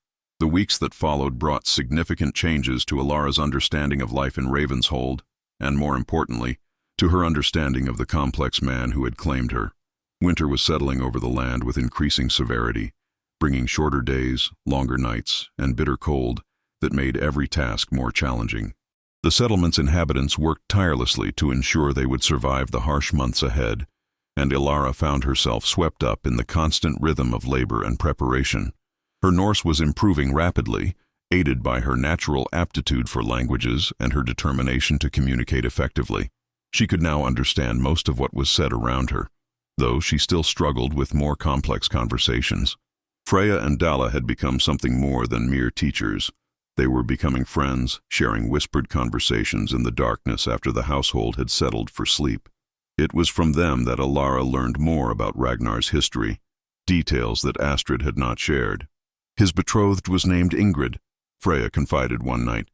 The weeks that followed brought significant changes to Alara's understanding of life in Ravenshold, and more importantly, to her understanding of the complex man who had claimed her. Winter was settling over the land with increasing severity, bringing shorter days, longer nights, and bitter cold that made every task more challenging. The settlement's inhabitants worked tirelessly to ensure they would survive the harsh months ahead, and Alara found herself swept up in the constant rhythm of labor and preparation. Her Norse was improving rapidly, aided by her natural aptitude for languages and her determination to communicate effectively. She could now understand most of what was said around her, though she still struggled with more complex conversations. Freya and Dalla had become something more than mere teachers. They were becoming friends, sharing whispered conversations in the darkness after the household had settled for sleep. It was from them that Alara learned more about Ragnar's history, details that Astrid had not shared. His betrothed was named Ingrid, Freya confided one night,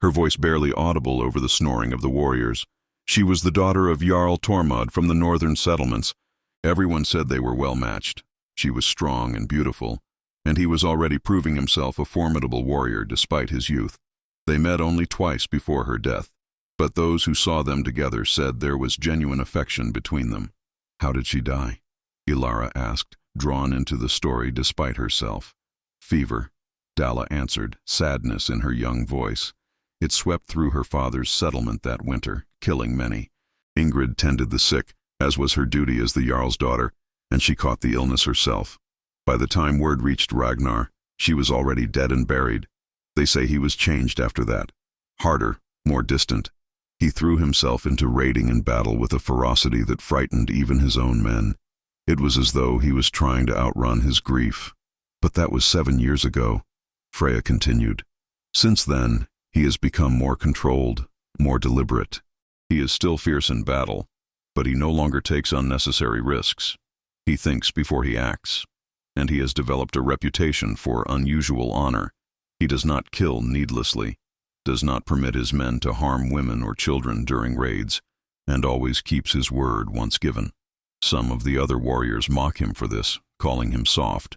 her voice barely audible over the snoring of the warriors. She was the daughter of Jarl Tormod from the northern settlements. Everyone said they were well matched. She was strong and beautiful, and he was already proving himself a formidable warrior despite his youth. They met only twice before her death, but those who saw them together said there was genuine affection between them. How did she die? Alara asked, drawn into the story despite herself. Fever, Dalla answered, sadness in her young voice. It swept through her father's settlement that winter, killing many. Ingrid tended the sick, as was her duty as the Jarl's daughter, and she caught the illness herself. By the time word reached Ragnar, she was already dead and buried. They say he was changed after that. Harder, more distant. He threw himself into raiding and battle with a ferocity that frightened even his own men. It was as though he was trying to outrun his grief. But that was 7 years ago, Freya continued. Since then, he has become more controlled, more deliberate. He is still fierce in battle, but he no longer takes unnecessary risks. He thinks before he acts, and he has developed a reputation for unusual honor. He does not kill needlessly, does not permit his men to harm women or children during raids, and always keeps his word once given. Some of the other warriors mock him for this, calling him soft,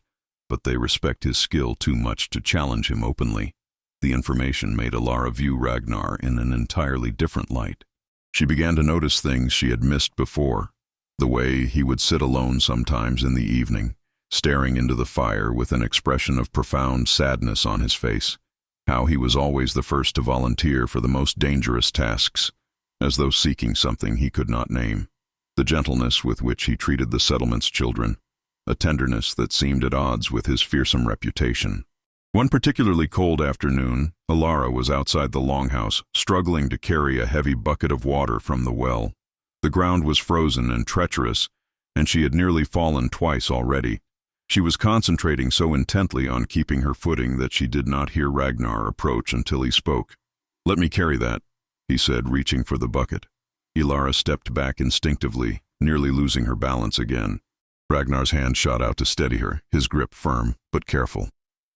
but they respect his skill too much to challenge him openly. The information made Alara view Ragnar in an entirely different light. She began to notice things she had missed before. The way he would sit alone sometimes in the evening, staring into the fire with an expression of profound sadness on his face. How he was always the first to volunteer for the most dangerous tasks, as though seeking something he could not name. The gentleness with which he treated the settlement's children, a tenderness that seemed at odds with his fearsome reputation. One particularly cold afternoon, Alara was outside the longhouse, struggling to carry a heavy bucket of water from the well. The ground was frozen and treacherous, and she had nearly fallen twice already. She was concentrating so intently on keeping her footing that she did not hear Ragnar approach until he spoke. "Let me carry that," he said, reaching for the bucket. Alara stepped back instinctively, nearly losing her balance again. Ragnar's hand shot out to steady her, his grip firm, but careful.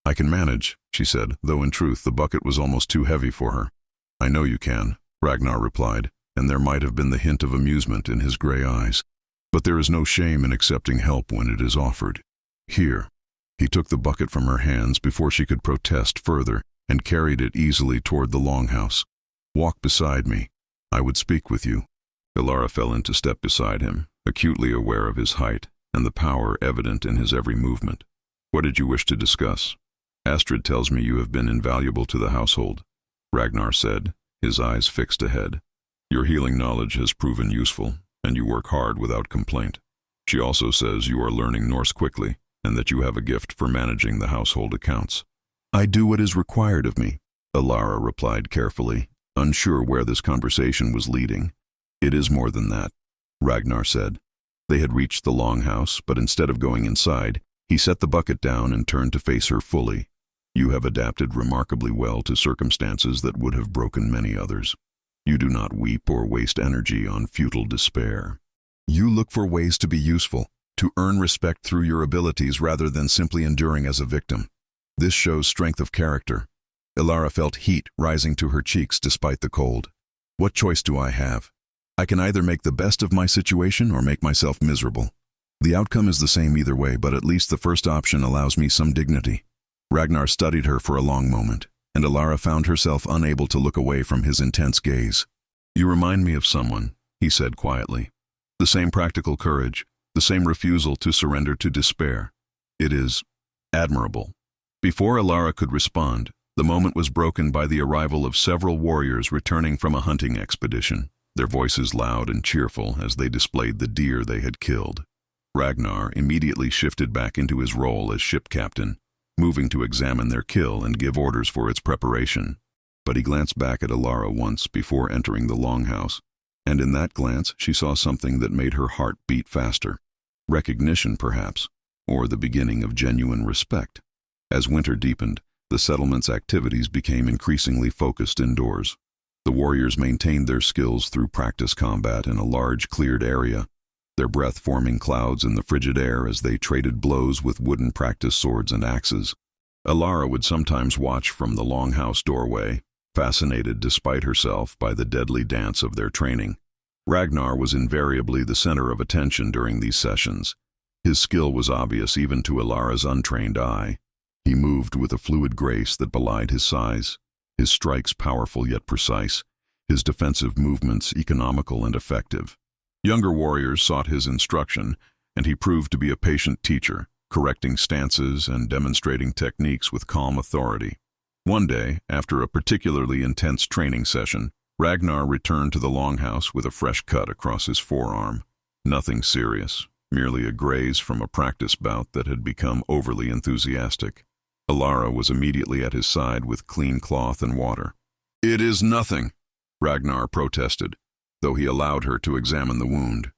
"I can manage," she said, though in truth the bucket was almost too heavy for her. "I know you can," Ragnar replied, and there might have been the hint of amusement in his gray eyes. "But there is no shame in accepting help when it is offered. Here." He took the bucket from her hands before she could protest further and carried it easily toward the longhouse. "Walk beside me. I would speak with you." Alara fell into step beside him, acutely aware of his height and the power evident in his every movement. "What did you wish to discuss?" "Astrid tells me you have been invaluable to the household," Ragnar said, his eyes fixed ahead. "Your healing knowledge has proven useful, and you work hard without complaint. She also says you are learning Norse quickly, and that you have a gift for managing the household accounts." "I do what is required of me," Alara replied carefully, unsure where this conversation was leading. "It is more than that," Ragnar said. They had reached the longhouse, but instead of going inside, he set the bucket down and turned to face her fully. "You have adapted remarkably well to circumstances that would have broken many others. You do not weep or waste energy on futile despair. You look for ways to be useful, to earn respect through your abilities rather than simply enduring as a victim. This shows strength of character." Alara felt heat rising to her cheeks despite the cold. "What choice do I have? I can either make the best of my situation or make myself miserable. The outcome is the same either way, but at least the first option allows me some dignity." Ragnar studied her for a long moment, and Alara found herself unable to look away from his intense gaze. "You remind me of someone," he said quietly. "The same practical courage, the same refusal to surrender to despair. It is admirable." Before Alara could respond, the moment was broken by the arrival of several warriors returning from a hunting expedition, their voices loud and cheerful as they displayed the deer they had killed. Ragnar immediately shifted back into his role as ship captain, moving to examine their kill and give orders for its preparation. But he glanced back at Alara once before entering the longhouse, and in that glance she saw something that made her heart beat faster. Recognition, perhaps, or the beginning of genuine respect. As winter deepened, the settlement's activities became increasingly focused indoors. The warriors maintained their skills through practice combat in a large cleared area, their breath forming clouds in the frigid air as they traded blows with wooden practice swords and axes. Alara would sometimes watch from the longhouse doorway, fascinated despite herself by the deadly dance of their training. Ragnar was invariably the center of attention during these sessions. His skill was obvious even to Alara's untrained eye. He moved with a fluid grace that belied his size, his strikes powerful yet precise, his defensive movements economical and effective. Younger warriors sought his instruction, and he proved to be a patient teacher, correcting stances and demonstrating techniques with calm authority. One day, after a particularly intense training session, Ragnar returned to the longhouse with a fresh cut across his forearm. Nothing serious, merely a graze from a practice bout that had become overly enthusiastic. Alara was immediately at his side with clean cloth and water. "It is nothing," Ragnar protested, though he allowed her to examine the wound.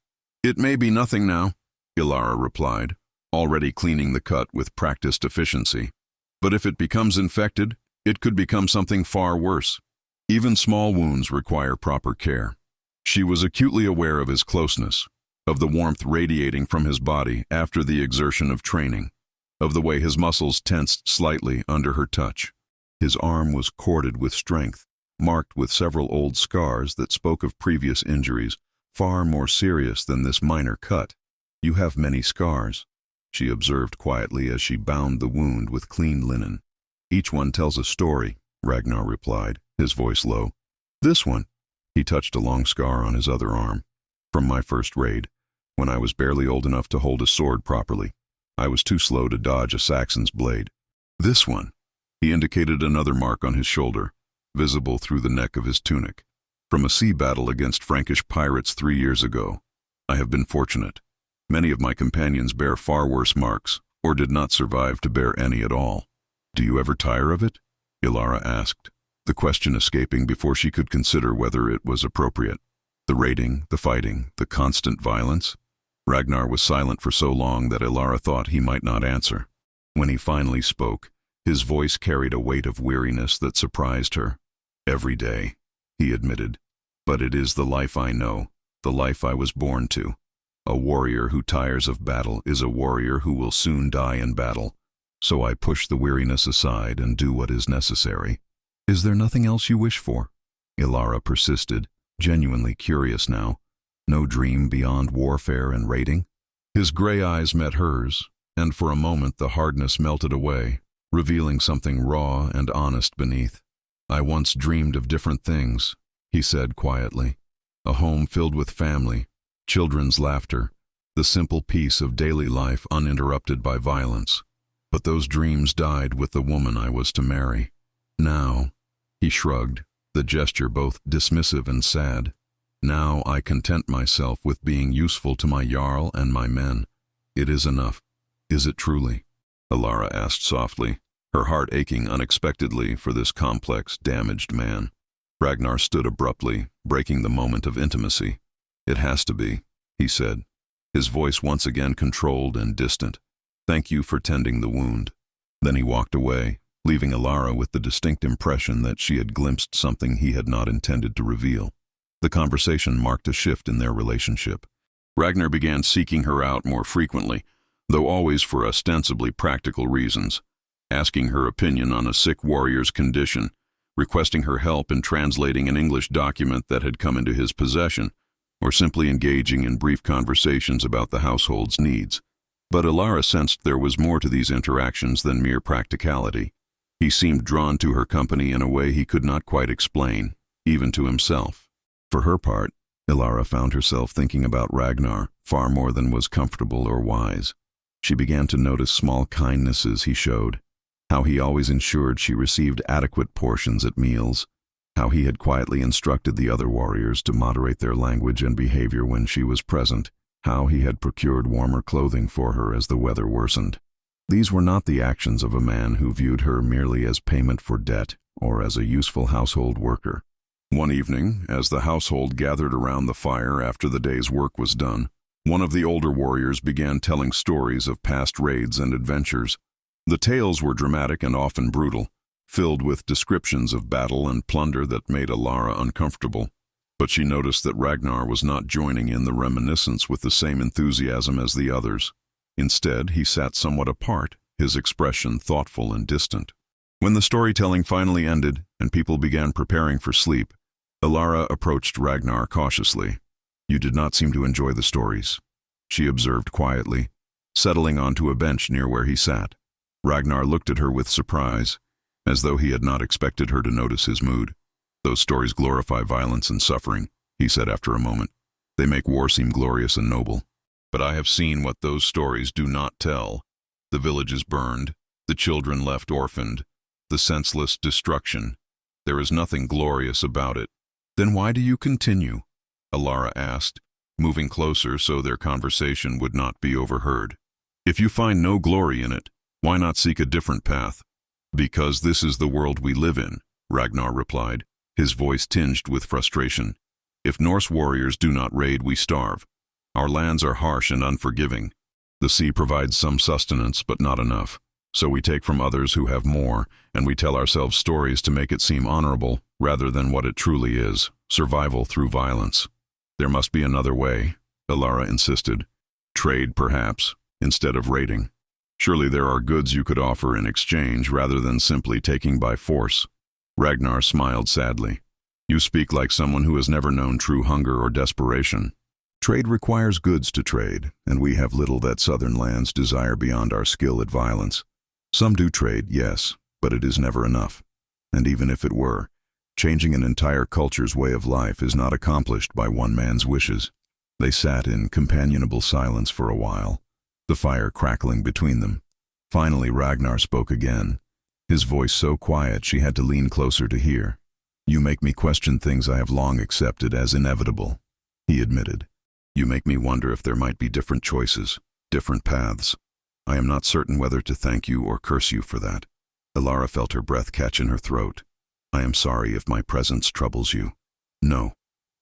"It may be nothing now," Alara replied, already cleaning the cut with practiced efficiency. "But if it becomes infected, it could become something far worse. Even small wounds require proper care." She was acutely aware of his closeness, of the warmth radiating from his body after the exertion of training, of the way his muscles tensed slightly under her touch. His arm was corded with strength, marked with several old scars that spoke of previous injuries, far more serious than this minor cut. "You have many scars," she observed quietly as she bound the wound with clean linen. "Each one tells a story," Ragnar replied, his voice low. "This one," he touched a long scar on his other arm, "from my first raid, when I was barely old enough to hold a sword properly. I was too slow to dodge a Saxon's blade. This one," he indicated another mark on his shoulder, visible through the neck of his tunic, "from a sea battle against Frankish pirates 3 years ago. I have been fortunate. Many of my companions bear far worse marks, or did not survive to bear any at all." "Do you ever tire of it?" Alara asked, the question escaping before she could consider whether it was appropriate. The raiding, the fighting, the constant violence? Ragnar was silent for so long that Alara thought he might not answer. When he finally spoke, his voice carried a weight of weariness that surprised her. "Every day," he admitted. "But it is the life I know, the life I was born to. A warrior who tires of battle is a warrior who will soon die in battle. So I push the weariness aside and do what is necessary." "Is there nothing else you wish for?" Alara persisted, genuinely curious now. "No dream beyond warfare and raiding?" His gray eyes met hers, and for a moment the hardness melted away, revealing something raw and honest beneath. "I once dreamed of different things," he said quietly. "A home filled with family, children's laughter, the simple peace of daily life uninterrupted by violence. But those dreams died with the woman I was to marry. Now," he shrugged, the gesture both dismissive and sad, "now I content myself with being useful to my Jarl and my men. It is enough." "Is it truly?" Alara asked softly, her heart aching unexpectedly for this complex, damaged man. Ragnar stood abruptly, breaking the moment of intimacy. "It has to be," he said, his voice once again controlled and distant. "Thank you for tending the wound." Then he walked away, leaving Alara with the distinct impression that she had glimpsed something he had not intended to reveal. The conversation marked a shift in their relationship. Ragnar began seeking her out more frequently, though always for ostensibly practical reasons, asking her opinion on a sick warrior's condition, requesting her help in translating an English document that had come into his possession, or simply engaging in brief conversations about the household's needs. But Alara sensed there was more to these interactions than mere practicality. He seemed drawn to her company in a way he could not quite explain, even to himself. For her part, Alara found herself thinking about Ragnar far more than was comfortable or wise. She began to notice small kindnesses he showed, how he always ensured she received adequate portions at meals, how he had quietly instructed the other warriors to moderate their language and behavior when she was present, how he had procured warmer clothing for her as the weather worsened. These were not the actions of a man who viewed her merely as payment for debt or as a useful household worker. One evening, as the household gathered around the fire after the day's work was done, one of the older warriors began telling stories of past raids and adventures. The tales were dramatic and often brutal, filled with descriptions of battle and plunder that made Alara uncomfortable. But she noticed that Ragnar was not joining in the reminiscence with the same enthusiasm as the others. Instead, he sat somewhat apart, his expression thoughtful and distant. When the storytelling finally ended and people began preparing for sleep, Alara approached Ragnar cautiously. "You did not seem to enjoy the stories," she observed quietly, settling onto a bench near where he sat. Ragnar looked at her with surprise, as though he had not expected her to notice his mood. "Those stories glorify violence and suffering," he said after a moment. "They make war seem glorious and noble. But I have seen what those stories do not tell. The villages burned, the children left orphaned, the senseless destruction. There is nothing glorious about it." "Then why do you continue?" Alara asked, moving closer so their conversation would not be overheard. "If you find no glory in it, why not seek a different path?" "Because this is the world we live in," Ragnar replied, his voice tinged with frustration. "If Norse warriors do not raid, we starve. Our lands are harsh and unforgiving. The sea provides some sustenance, but not enough. So we take from others who have more, and we tell ourselves stories to make it seem honorable, rather than what it truly is, survival through violence." "There must be another way," Alara insisted. "Trade, perhaps, instead of raiding. Surely there are goods you could offer in exchange rather than simply taking by force." Ragnar smiled sadly. "You speak like someone who has never known true hunger or desperation. Trade requires goods to trade, and we have little that southern lands desire beyond our skill at violence. Some do trade, yes, but it is never enough. And even if it were, changing an entire culture's way of life is not accomplished by one man's wishes." They sat in companionable silence for a while, the fire crackling between them. Finally Ragnar spoke again, his voice so quiet she had to lean closer to hear. "You make me question things I have long accepted as inevitable," he admitted. "You make me wonder if there might be different choices, different paths. I am not certain whether to thank you or curse you for that." Alara felt her breath catch in her throat. "I am sorry if my presence troubles you." "No,"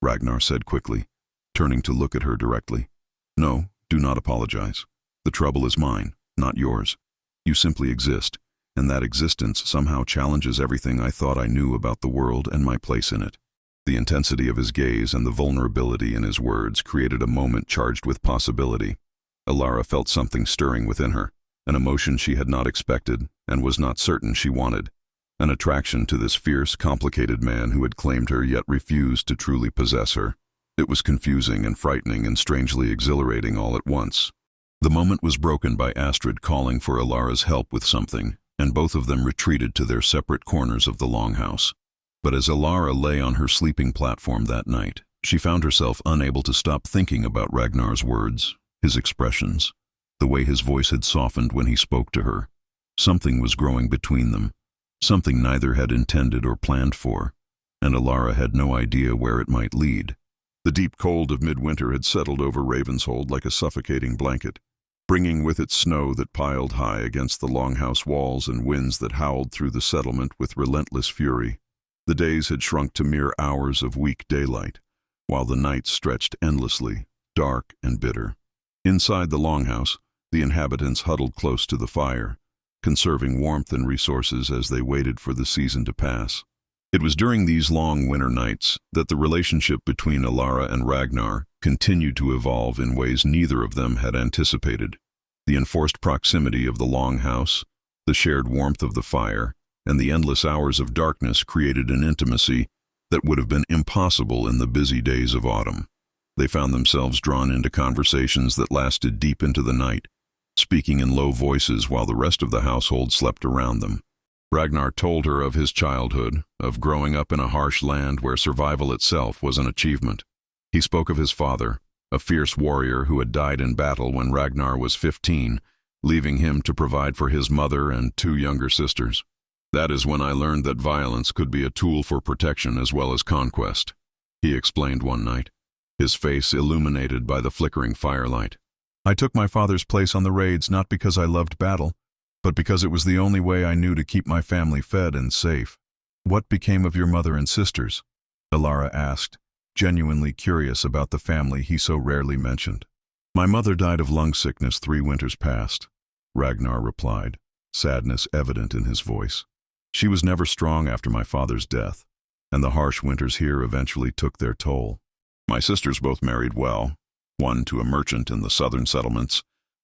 Ragnar said quickly, turning to look at her directly. "No, do not apologize. The trouble is mine, not yours. You simply exist, and that existence somehow challenges everything I thought I knew about the world and my place in it." The intensity of his gaze and the vulnerability in his words created a moment charged with possibility. Alara felt something stirring within her, an emotion she had not expected and was not certain she wanted, an attraction to this fierce, complicated man who had claimed her yet refused to truly possess her. It was confusing and frightening and strangely exhilarating all at once. The moment was broken by Astrid calling for Alara's help with something, and both of them retreated to their separate corners of the longhouse. But as Alara lay on her sleeping platform that night, she found herself unable to stop thinking about Ragnar's words, his expressions, the way his voice had softened when he spoke to her. Something was growing between them, something neither had intended or planned for, and Alara had no idea where it might lead. The deep cold of midwinter had settled over Ravenshold like a suffocating blanket, bringing with it snow that piled high against the longhouse walls and winds that howled through the settlement with relentless fury. The days had shrunk to mere hours of weak daylight, while the nights stretched endlessly, dark and bitter. Inside the longhouse, the inhabitants huddled close to the fire, conserving warmth and resources as they waited for the season to pass. It was during these long winter nights that the relationship between Alara and Ragnar continued to evolve in ways neither of them had anticipated. The enforced proximity of the longhouse, the shared warmth of the fire, and the endless hours of darkness created an intimacy that would have been impossible in the busy days of autumn. They found themselves drawn into conversations that lasted deep into the night, speaking in low voices while the rest of the household slept around them. Ragnar told her of his childhood, of growing up in a harsh land where survival itself was an achievement. He spoke of his father, a fierce warrior who had died in battle when Ragnar was 15, leaving him to provide for his mother and 2 younger sisters. "That is when I learned that violence could be a tool for protection as well as conquest," he explained one night, his face illuminated by the flickering firelight. "I took my father's place on the raids not because I loved battle, but because it was the only way I knew to keep my family fed and safe." "What became of your mother and sisters?" Elara asked, genuinely curious about the family he so rarely mentioned. "My mother died of lung sickness 3 winters past," Ragnar replied, sadness evident in his voice. "She was never strong after my father's death, and the harsh winters here eventually took their toll. My sisters both married well, one to a merchant in the southern settlements,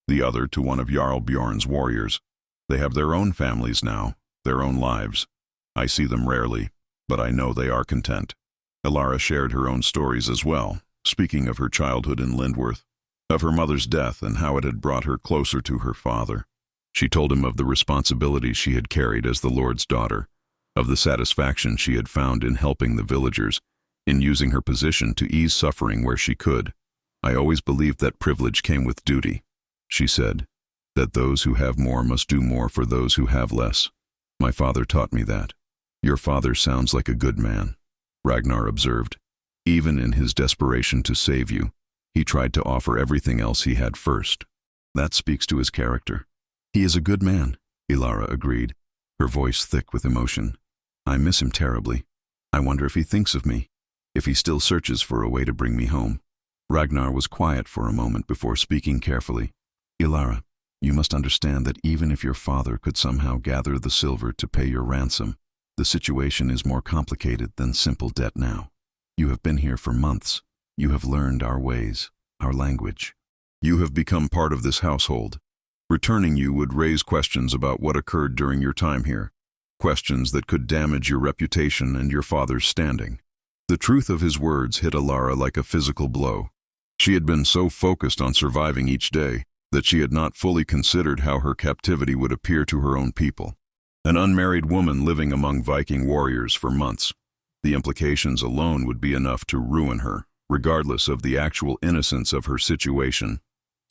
the other to one of Jarl Bjorn's warriors. They have their own families now, their own lives. I see them rarely, but I know they are content." Elara shared her own stories as well, speaking of her childhood in Lindworth, of her mother's death and how it had brought her closer to her father. She told him of the responsibility she had carried as the Lord's daughter, of the satisfaction she had found in helping the villagers, in using her position to ease suffering where she could. "I always believed that privilege came with duty," she said, "that those who have more must do more for those who have less. My father taught me that." "Your father sounds like a good man," Ragnar observed. "Even in his desperation to save you, he tried to offer everything else he had first. That speaks to his character." "He is a good man," Elara agreed, her voice thick with emotion. "I miss him terribly. I wonder if he thinks of me, if he still searches for a way to bring me home." Ragnar was quiet for a moment before speaking carefully. "Elara, you must understand that even if your father could somehow gather the silver to pay your ransom, the situation is more complicated than simple debt now. You have been here for months. You have learned our ways, our language. You have become part of this household. Returning you would raise questions about what occurred during your time here, questions that could damage your reputation and your father's standing." The truth of his words hit Elara like a physical blow. She had been so focused on surviving each day that she had not fully considered how her captivity would appear to her own people. An unmarried woman living among Viking warriors for months. The implications alone would be enough to ruin her, regardless of the actual innocence of her situation.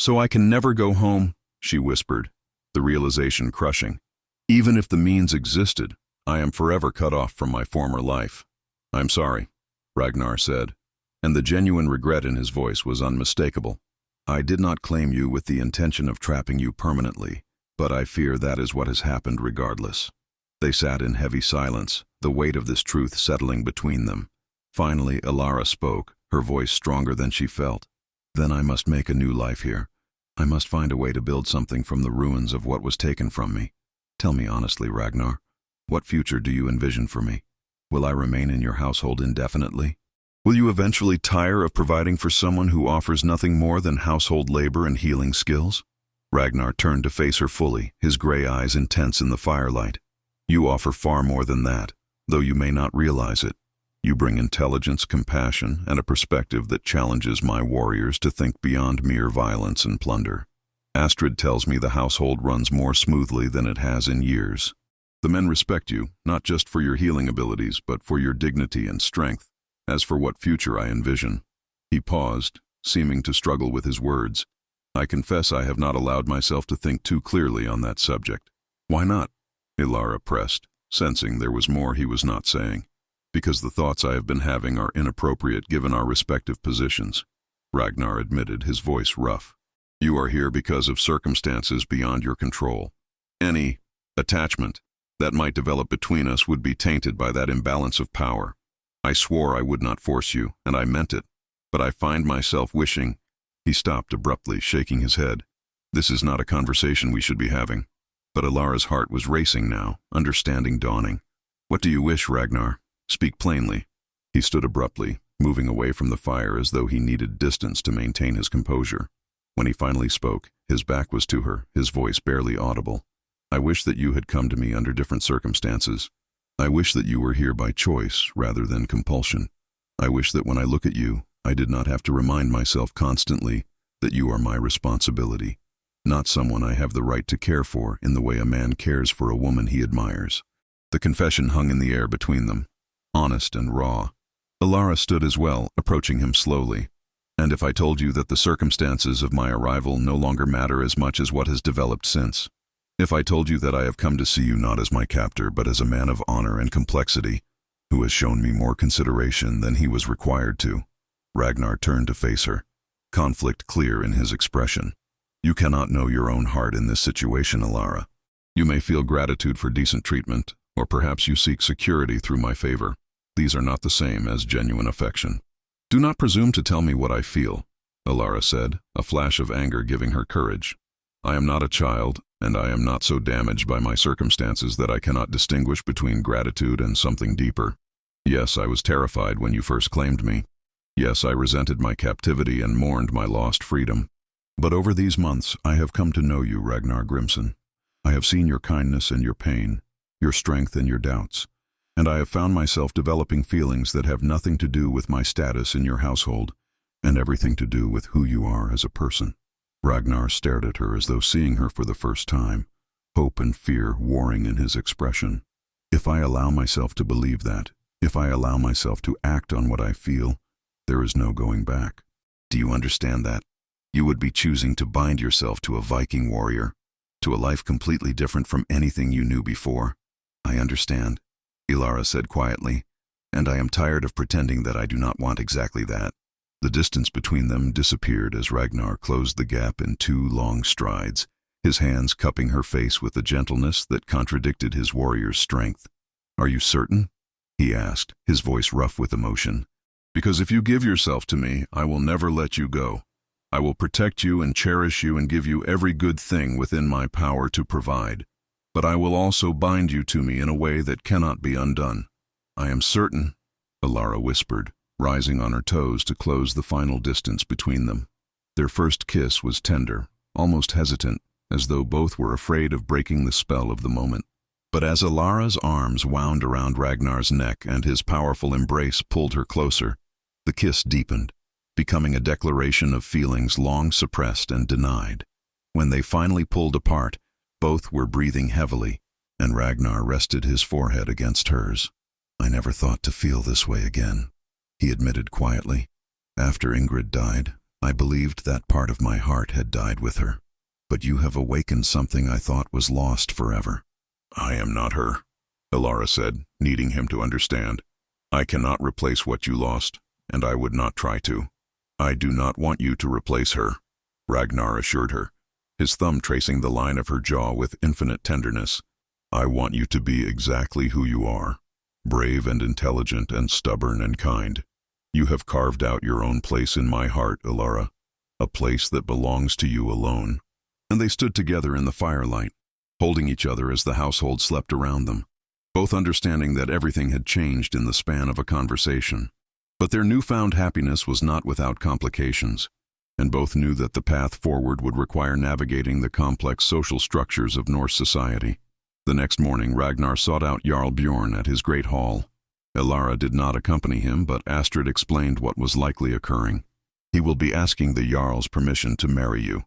"So I can never go home," she whispered, the realization crushing. "Even if the means existed, I am forever cut off from my former life." "I'm sorry," Ragnar said, and the genuine regret in his voice was unmistakable. "I did not claim you with the intention of trapping you permanently, but I fear that is what has happened regardless." They sat in heavy silence, the weight of this truth settling between them. Finally, Elara spoke, her voice stronger than she felt. "Then I must make a new life here. I must find a way to build something from the ruins of what was taken from me. Tell me honestly, Ragnar, what future do you envision for me? Will I remain in your household indefinitely? Will you eventually tire of providing for someone who offers nothing more than household labor and healing skills?" Ragnar turned to face her fully, his gray eyes intense in the firelight. "You offer far more than that, though you may not realize it. You bring intelligence, compassion, and a perspective that challenges my warriors to think beyond mere violence and plunder. Astrid tells me the household runs more smoothly than it has in years. The men respect you, not just for your healing abilities, but for your dignity and strength. As for what future I envision..." He paused, seeming to struggle with his words. "I confess I have not allowed myself to think too clearly on that subject." "Why not?" Elara pressed, sensing there was more he was not saying. "Because the thoughts I have been having are inappropriate given our respective positions," Ragnar admitted, his voice rough. "You are here because of circumstances beyond your control. Any attachment that might develop between us would be tainted by that imbalance of power. I swore I would not force you, and I meant it, but I find myself wishing..." He stopped abruptly, shaking his head. "This is not a conversation we should be having." But Elara's heart was racing now, understanding dawning. "What do you wish, Ragnar? Speak plainly." He stood abruptly, moving away from the fire as though he needed distance to maintain his composure. When he finally spoke, his back was to her, his voice barely audible. "I wish that you had come to me under different circumstances. I wish that you were here by choice rather than compulsion. I wish that when I look at you, I did not have to remind myself constantly that you are my responsibility. not someone I have the right to care for in the way a man cares for a woman he admires. The confession hung in the air between them, honest and raw. Alara stood as well, approaching him slowly. And if I told you that the circumstances of my arrival no longer matter as much as what has developed since? If I told you that I have come to see you not as my captor, but as a man of honor and complexity, who has shown me more consideration than he was required to? Ragnar turned to face her, conflict clear in his expression. You cannot know your own heart in this situation, Alara. You may feel gratitude for decent treatment, or perhaps you seek security through my favor. These are not the same as genuine affection. Do not presume to tell me what I feel, Alara said, a flash of anger giving her courage. I am not a child, and I am not so damaged by my circumstances that I cannot distinguish between gratitude and something deeper. Yes, I was terrified when you first claimed me. Yes, I resented my captivity and mourned my lost freedom. But over these months, I have come to know you, Ragnar Grimson. I have seen your kindness and your pain, your strength and your doubts, and I have found myself developing feelings that have nothing to do with my status in your household, and everything to do with who you are as a person. Ragnar stared at her as though seeing her for the first time, hope and fear warring in his expression. If I allow myself to believe that, if I allow myself to act on what I feel, there is no going back. Do you understand that? You would be choosing to bind yourself to a Viking warrior, to a life completely different from anything you knew before. I understand, Alara said quietly, and I am tired of pretending that I do not want exactly that. The distance between them disappeared as Ragnar closed the gap in 2 long strides, his hands cupping her face with a gentleness that contradicted his warrior's strength. Are you certain? He asked, his voice rough with emotion. Because if you give yourself to me, I will never let you go. I will protect you and cherish you and give you every good thing within my power to provide. But I will also bind you to me in a way that cannot be undone. I am certain, Alara whispered, rising on her toes to close the final distance between them. Their first kiss was tender, almost hesitant, as though both were afraid of breaking the spell of the moment. But as Alara's arms wound around Ragnar's neck and his powerful embrace pulled her closer, the kiss deepened, becoming a declaration of feelings long suppressed and denied. When they finally pulled apart, both were breathing heavily, and Ragnar rested his forehead against hers. I never thought to feel this way again, he admitted quietly. After Ingrid died, I believed that part of my heart had died with her. But you have awakened something I thought was lost forever. I am not her, Alara said, needing him to understand. I cannot replace what you lost, and I would not try to. I do not want you to replace her, Ragnar assured her, his thumb tracing the line of her jaw with infinite tenderness. I want you to be exactly who you are, brave and intelligent and stubborn and kind. You have carved out your own place in my heart, Alara, a place that belongs to you alone. And they stood together in the firelight, holding each other as the household slept around them, both understanding that everything had changed in the span of a conversation. But their newfound happiness was not without complications, and both knew that the path forward would require navigating the complex social structures of Norse society. The next morning, Ragnar sought out Jarl Bjorn at his great hall. Alara did not accompany him, but Astrid explained what was likely occurring. He will be asking the Jarl's permission to marry you,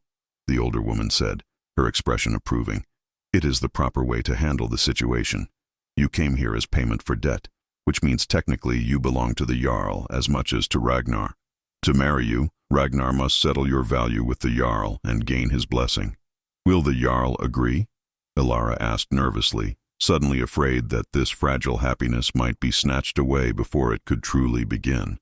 the older woman said, her expression approving. It is the proper way to handle the situation. You came here as payment for debt, which means technically you belong to the Jarl as much as to Ragnar. To marry you, Ragnar must settle your value with the Jarl and gain his blessing. Will the Jarl agree? Alara asked nervously, suddenly afraid that this fragile happiness might be snatched away before it could truly begin.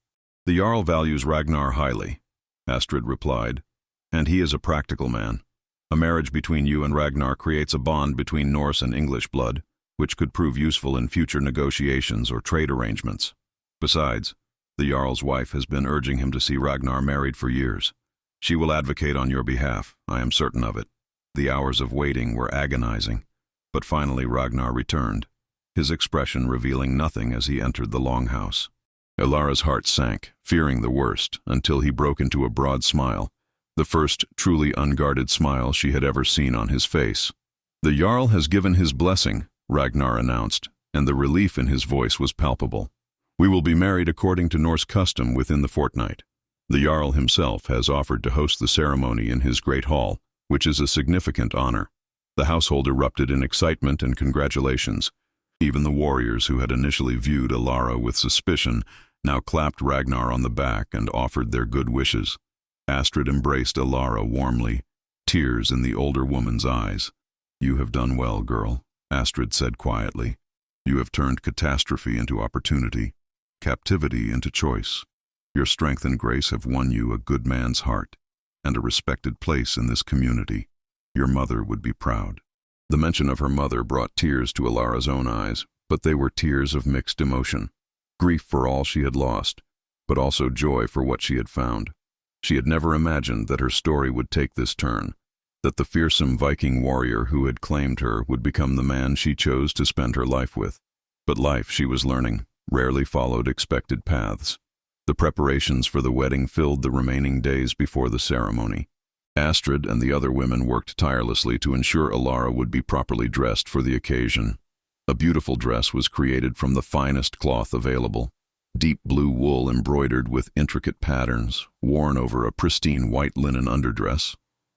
The Jarl values Ragnar highly, Astrid replied, and he is a practical man. A marriage between you and Ragnar creates a bond between Norse and English blood, which could prove useful in future negotiations or trade arrangements. Besides, the Jarl's wife has been urging him to see Ragnar married for years. She will advocate on your behalf, I am certain of it. The hours of waiting were agonizing, but finally Ragnar returned, his expression revealing nothing as he entered the longhouse. Alara's heart sank, fearing the worst, until he broke into a broad smile, the first truly unguarded smile she had ever seen on his face. The Jarl has given his blessing, Ragnar announced, and the relief in his voice was palpable. We will be married according to Norse custom within the fortnight. The Jarl himself has offered to host the ceremony in his great hall, which is a significant honor. The household erupted in excitement and congratulations. Even the warriors who had initially viewed Alara with suspicion now clapped Ragnar on the back and offered their good wishes. Astrid embraced Alara warmly, tears in the older woman's eyes. "You have done well, girl," Astrid said quietly. "You have turned catastrophe into opportunity, captivity into choice. Your strength and grace have won you a good man's heart and a respected place in this community. Your mother would be proud." The mention of her mother brought tears to Alara's own eyes, but they were tears of mixed emotion. Grief for all she had lost, but also joy for what she had found. She had never imagined that her story would take this turn, that the fearsome Viking warrior who had claimed her would become the man she chose to spend her life with. But life, she was learning, rarely followed expected paths. The preparations for the wedding filled the remaining days before the ceremony. Astrid and the other women worked tirelessly to ensure Alara would be properly dressed for the occasion. A beautiful dress was created from the finest cloth available, deep blue wool embroidered with intricate patterns, worn over a pristine white linen underdress.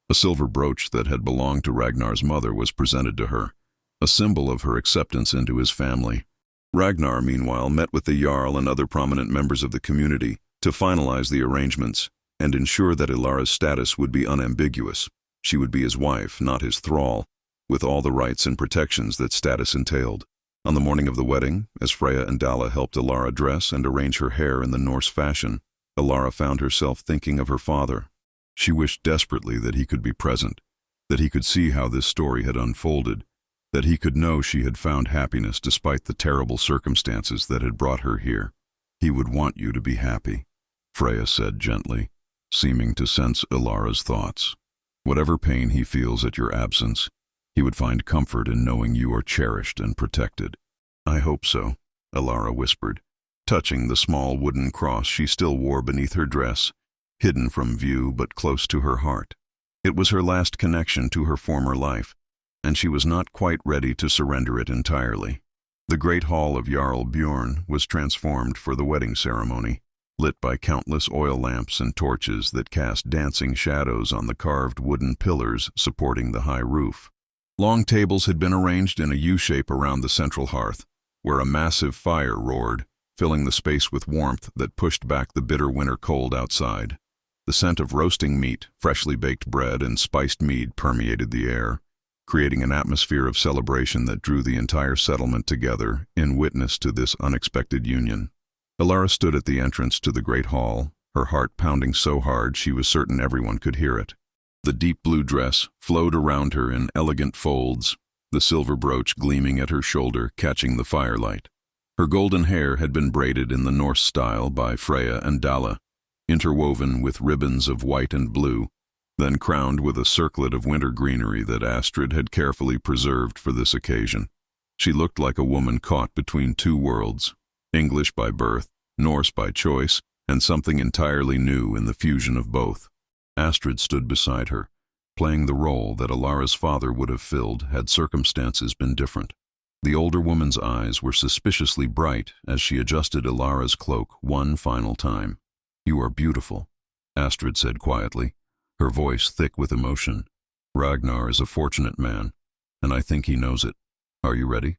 A silver brooch that had belonged to Ragnar's mother was presented to her, a symbol of her acceptance into his family. Ragnar, meanwhile, met with the Jarl and other prominent members of the community to finalize the arrangements and ensure that Alara's status would be unambiguous. She would be his wife, not his thrall, with all the rights and protections that status entailed. On the morning of the wedding, as Freya and Dalla helped Alara dress and arrange her hair in the Norse fashion, Alara found herself thinking of her father. She wished desperately that he could be present, that he could see how this story had unfolded, that he could know she had found happiness despite the terrible circumstances that had brought her here. "He would want you to be happy," Freya said gently, seeming to sense Alara's thoughts. "Whatever pain he feels at your absence, he would find comfort in knowing you are cherished and protected." "I hope so," Alara whispered, touching the small wooden cross she still wore beneath her dress, hidden from view but close to her heart. It was her last connection to her former life, and she was not quite ready to surrender it entirely. The great hall of Jarl Bjorn was transformed for the wedding ceremony, lit by countless oil lamps and torches that cast dancing shadows on the carved wooden pillars supporting the high roof. Long tables had been arranged in a U-shape around the central hearth, where a massive fire roared, filling the space with warmth that pushed back the bitter winter cold outside. The scent of roasting meat, freshly baked bread, and spiced mead permeated the air, creating an atmosphere of celebration that drew the entire settlement together in witness to this unexpected union. Alara stood at the entrance to the great hall, her heart pounding so hard she was certain everyone could hear it. The deep blue dress flowed around her in elegant folds, the silver brooch gleaming at her shoulder, catching the firelight. Her golden hair had been braided in the Norse style by Freya and Dalla, interwoven with ribbons of white and blue, then crowned with a circlet of winter greenery that Astrid had carefully preserved for this occasion. She looked like a woman caught between two worlds, English by birth, Norse by choice, and something entirely new in the fusion of both. Astrid stood beside her, playing the role that Alara's father would have filled had circumstances been different. The older woman's eyes were suspiciously bright as she adjusted Alara's cloak one final time. "You are beautiful," Astrid said quietly, her voice thick with emotion. "Ragnar is a fortunate man, and I think he knows it. Are you ready?"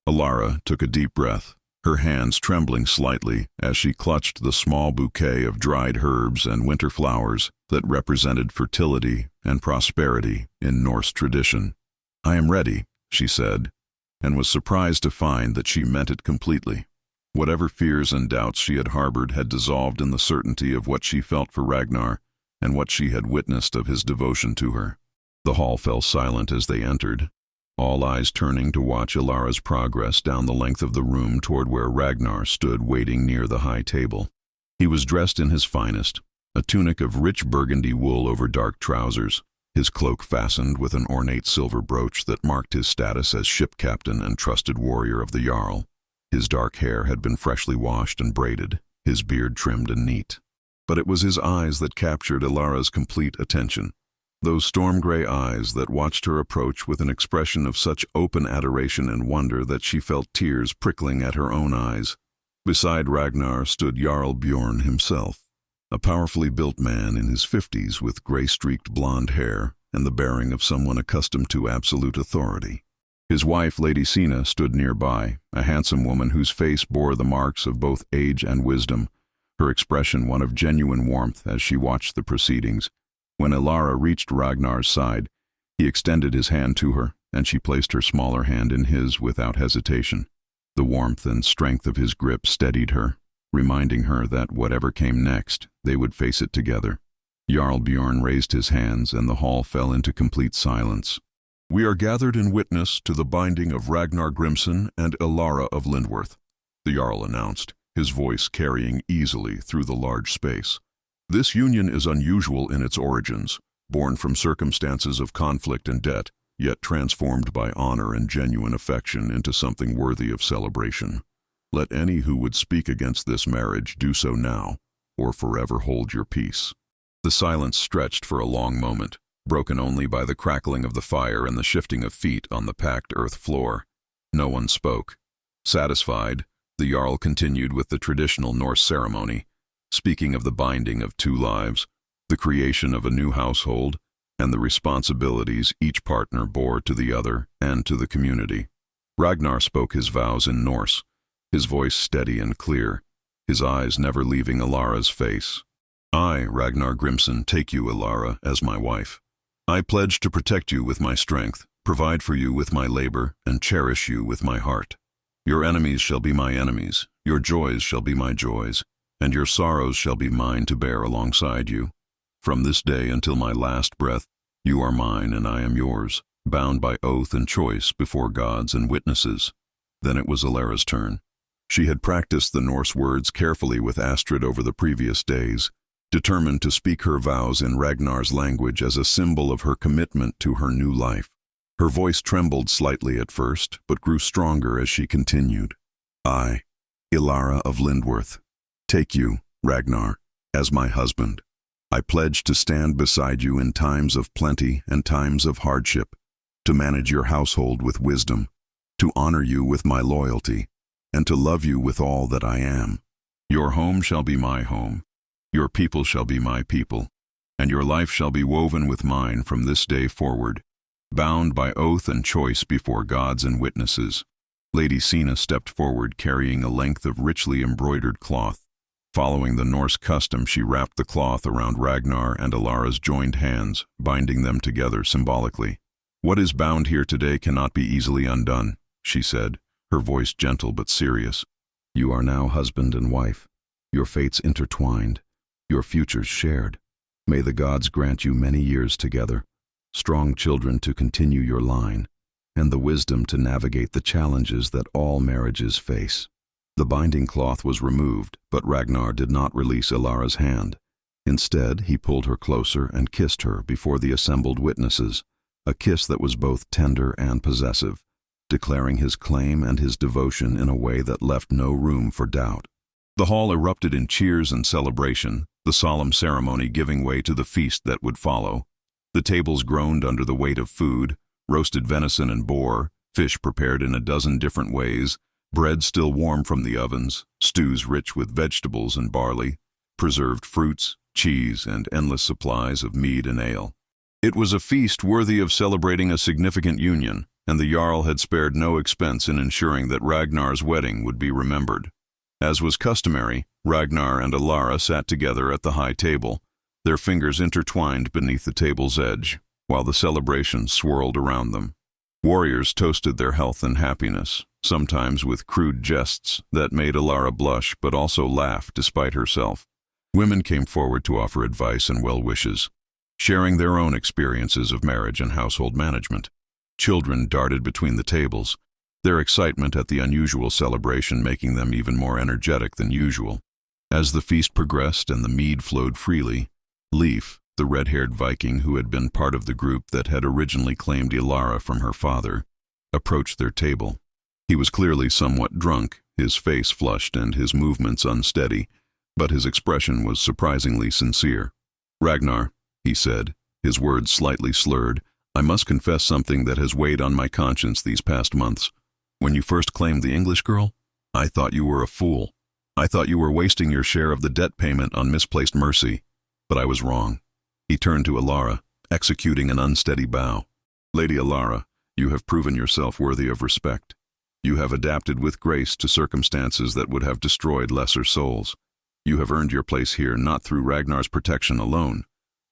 Alara took a deep breath, her hands trembling slightly as she clutched the small bouquet of dried herbs and winter flowers that represented fertility and prosperity in Norse tradition. "I am ready," she said, and was surprised to find that she meant it completely. Whatever fears and doubts she had harbored had dissolved in the certainty of what she felt for Ragnar and what she had witnessed of his devotion to her. The hall fell silent as they entered, all eyes turning to watch Alara's progress down the length of the room toward where Ragnar stood waiting near the high table. He was dressed in his finest, a tunic of rich burgundy wool over dark trousers, his cloak fastened with an ornate silver brooch that marked his status as ship captain and trusted warrior of the Jarl. His dark hair had been freshly washed and braided, his beard trimmed and neat. But it was his eyes that captured Alara's complete attention. Those storm-gray eyes that watched her approach with an expression of such open adoration and wonder that she felt tears prickling at her own eyes. Beside Ragnar stood Jarl Bjorn himself, a powerfully built man in his 50s with gray-streaked blonde hair, and the bearing of someone accustomed to absolute authority. His wife, Lady Sina, stood nearby, a handsome woman whose face bore the marks of both age and wisdom, her expression one of genuine warmth as she watched the proceedings. When Elara reached Ragnar's side, he extended his hand to her, and she placed her smaller hand in his without hesitation. The warmth and strength of his grip steadied her, reminding her that whatever came next, they would face it together. Jarl Bjorn raised his hands, and the hall fell into complete silence. "We are gathered in witness to the binding of Ragnar Grimson and Elara of Lindworth," the Jarl announced, his voice carrying easily through the large space. "This union is unusual in its origins, born from circumstances of conflict and debt, yet transformed by honor and genuine affection into something worthy of celebration. Let any who would speak against this marriage do so now, or forever hold your peace." The silence stretched for a long moment, broken only by the crackling of the fire and the shifting of feet on the packed earth floor. No one spoke. Satisfied, the Jarl continued with the traditional Norse ceremony, speaking of the binding of two lives, the creation of a new household, and the responsibilities each partner bore to the other and to the community. Ragnar spoke his vows in Norse, his voice steady and clear, his eyes never leaving Elara's face. "I, Ragnar Grimson, take you, Elara, as my wife. I pledge to protect you with my strength, provide for you with my labor, and cherish you with my heart. Your enemies shall be my enemies, your joys shall be my joys, and your sorrows shall be mine to bear alongside you. From this day until my last breath, you are mine and I am yours, bound by oath and choice before gods and witnesses." Then it was Elara's turn. She had practiced the Norse words carefully with Astrid over the previous days, determined to speak her vows in Ragnar's language as a symbol of her commitment to her new life. Her voice trembled slightly at first, but grew stronger as she continued. "I, Elara of Lindworth, take you, Ragnar, as my husband. I pledge to stand beside you in times of plenty and times of hardship, to manage your household with wisdom, to honor you with my loyalty, and to love you with all that I am. Your home shall be my home, your people shall be my people, and your life shall be woven with mine from this day forward, bound by oath and choice before gods and witnesses." Lady Sina stepped forward carrying a length of richly embroidered cloth. Following the Norse custom, she wrapped the cloth around Ragnar and Elara's joined hands, binding them together symbolically. "What is bound here today cannot be easily undone," she said, her voice gentle but serious. "You are now husband and wife, your fates intertwined, your futures shared. May the gods grant you many years together, strong children to continue your line, and the wisdom to navigate the challenges that all marriages face." The binding cloth was removed, but Ragnar did not release Elara's hand. Instead, he pulled her closer and kissed her before the assembled witnesses, a kiss that was both tender and possessive, declaring his claim and his devotion in a way that left no room for doubt. The hall erupted in cheers and celebration, the solemn ceremony giving way to the feast that would follow. The tables groaned under the weight of food, roasted venison and boar, fish prepared in a dozen different ways, bread still warm from the ovens, stews rich with vegetables and barley, preserved fruits, cheese, and endless supplies of mead and ale. It was a feast worthy of celebrating a significant union, and the Jarl had spared no expense in ensuring that Ragnar's wedding would be remembered. As was customary, Ragnar and Elara sat together at the high table, their fingers intertwined beneath the table's edge, while the celebration swirled around them. Warriors toasted their health and happiness, sometimes with crude jests that made Elara blush but also laugh despite herself. Women came forward to offer advice and well wishes, sharing their own experiences of marriage and household management. Children darted between the tables, their excitement at the unusual celebration making them even more energetic than usual. As the feast progressed and the mead flowed freely, Leif, the red-haired Viking who had been part of the group that had originally claimed Elara from her father, approached their table. He was clearly somewhat drunk, his face flushed and his movements unsteady, but his expression was surprisingly sincere. "Ragnar," he said, his words slightly slurred, "I must confess something that has weighed on my conscience these past months. When you first claimed the English girl, I thought you were a fool. I thought you were wasting your share of the debt payment on misplaced mercy. But I was wrong." He turned to Elara. executing an unsteady bow. Lady Alara, you have proven yourself worthy of respect. You have adapted with grace to circumstances that would have destroyed lesser souls. You have earned your place here not through Ragnar's protection alone,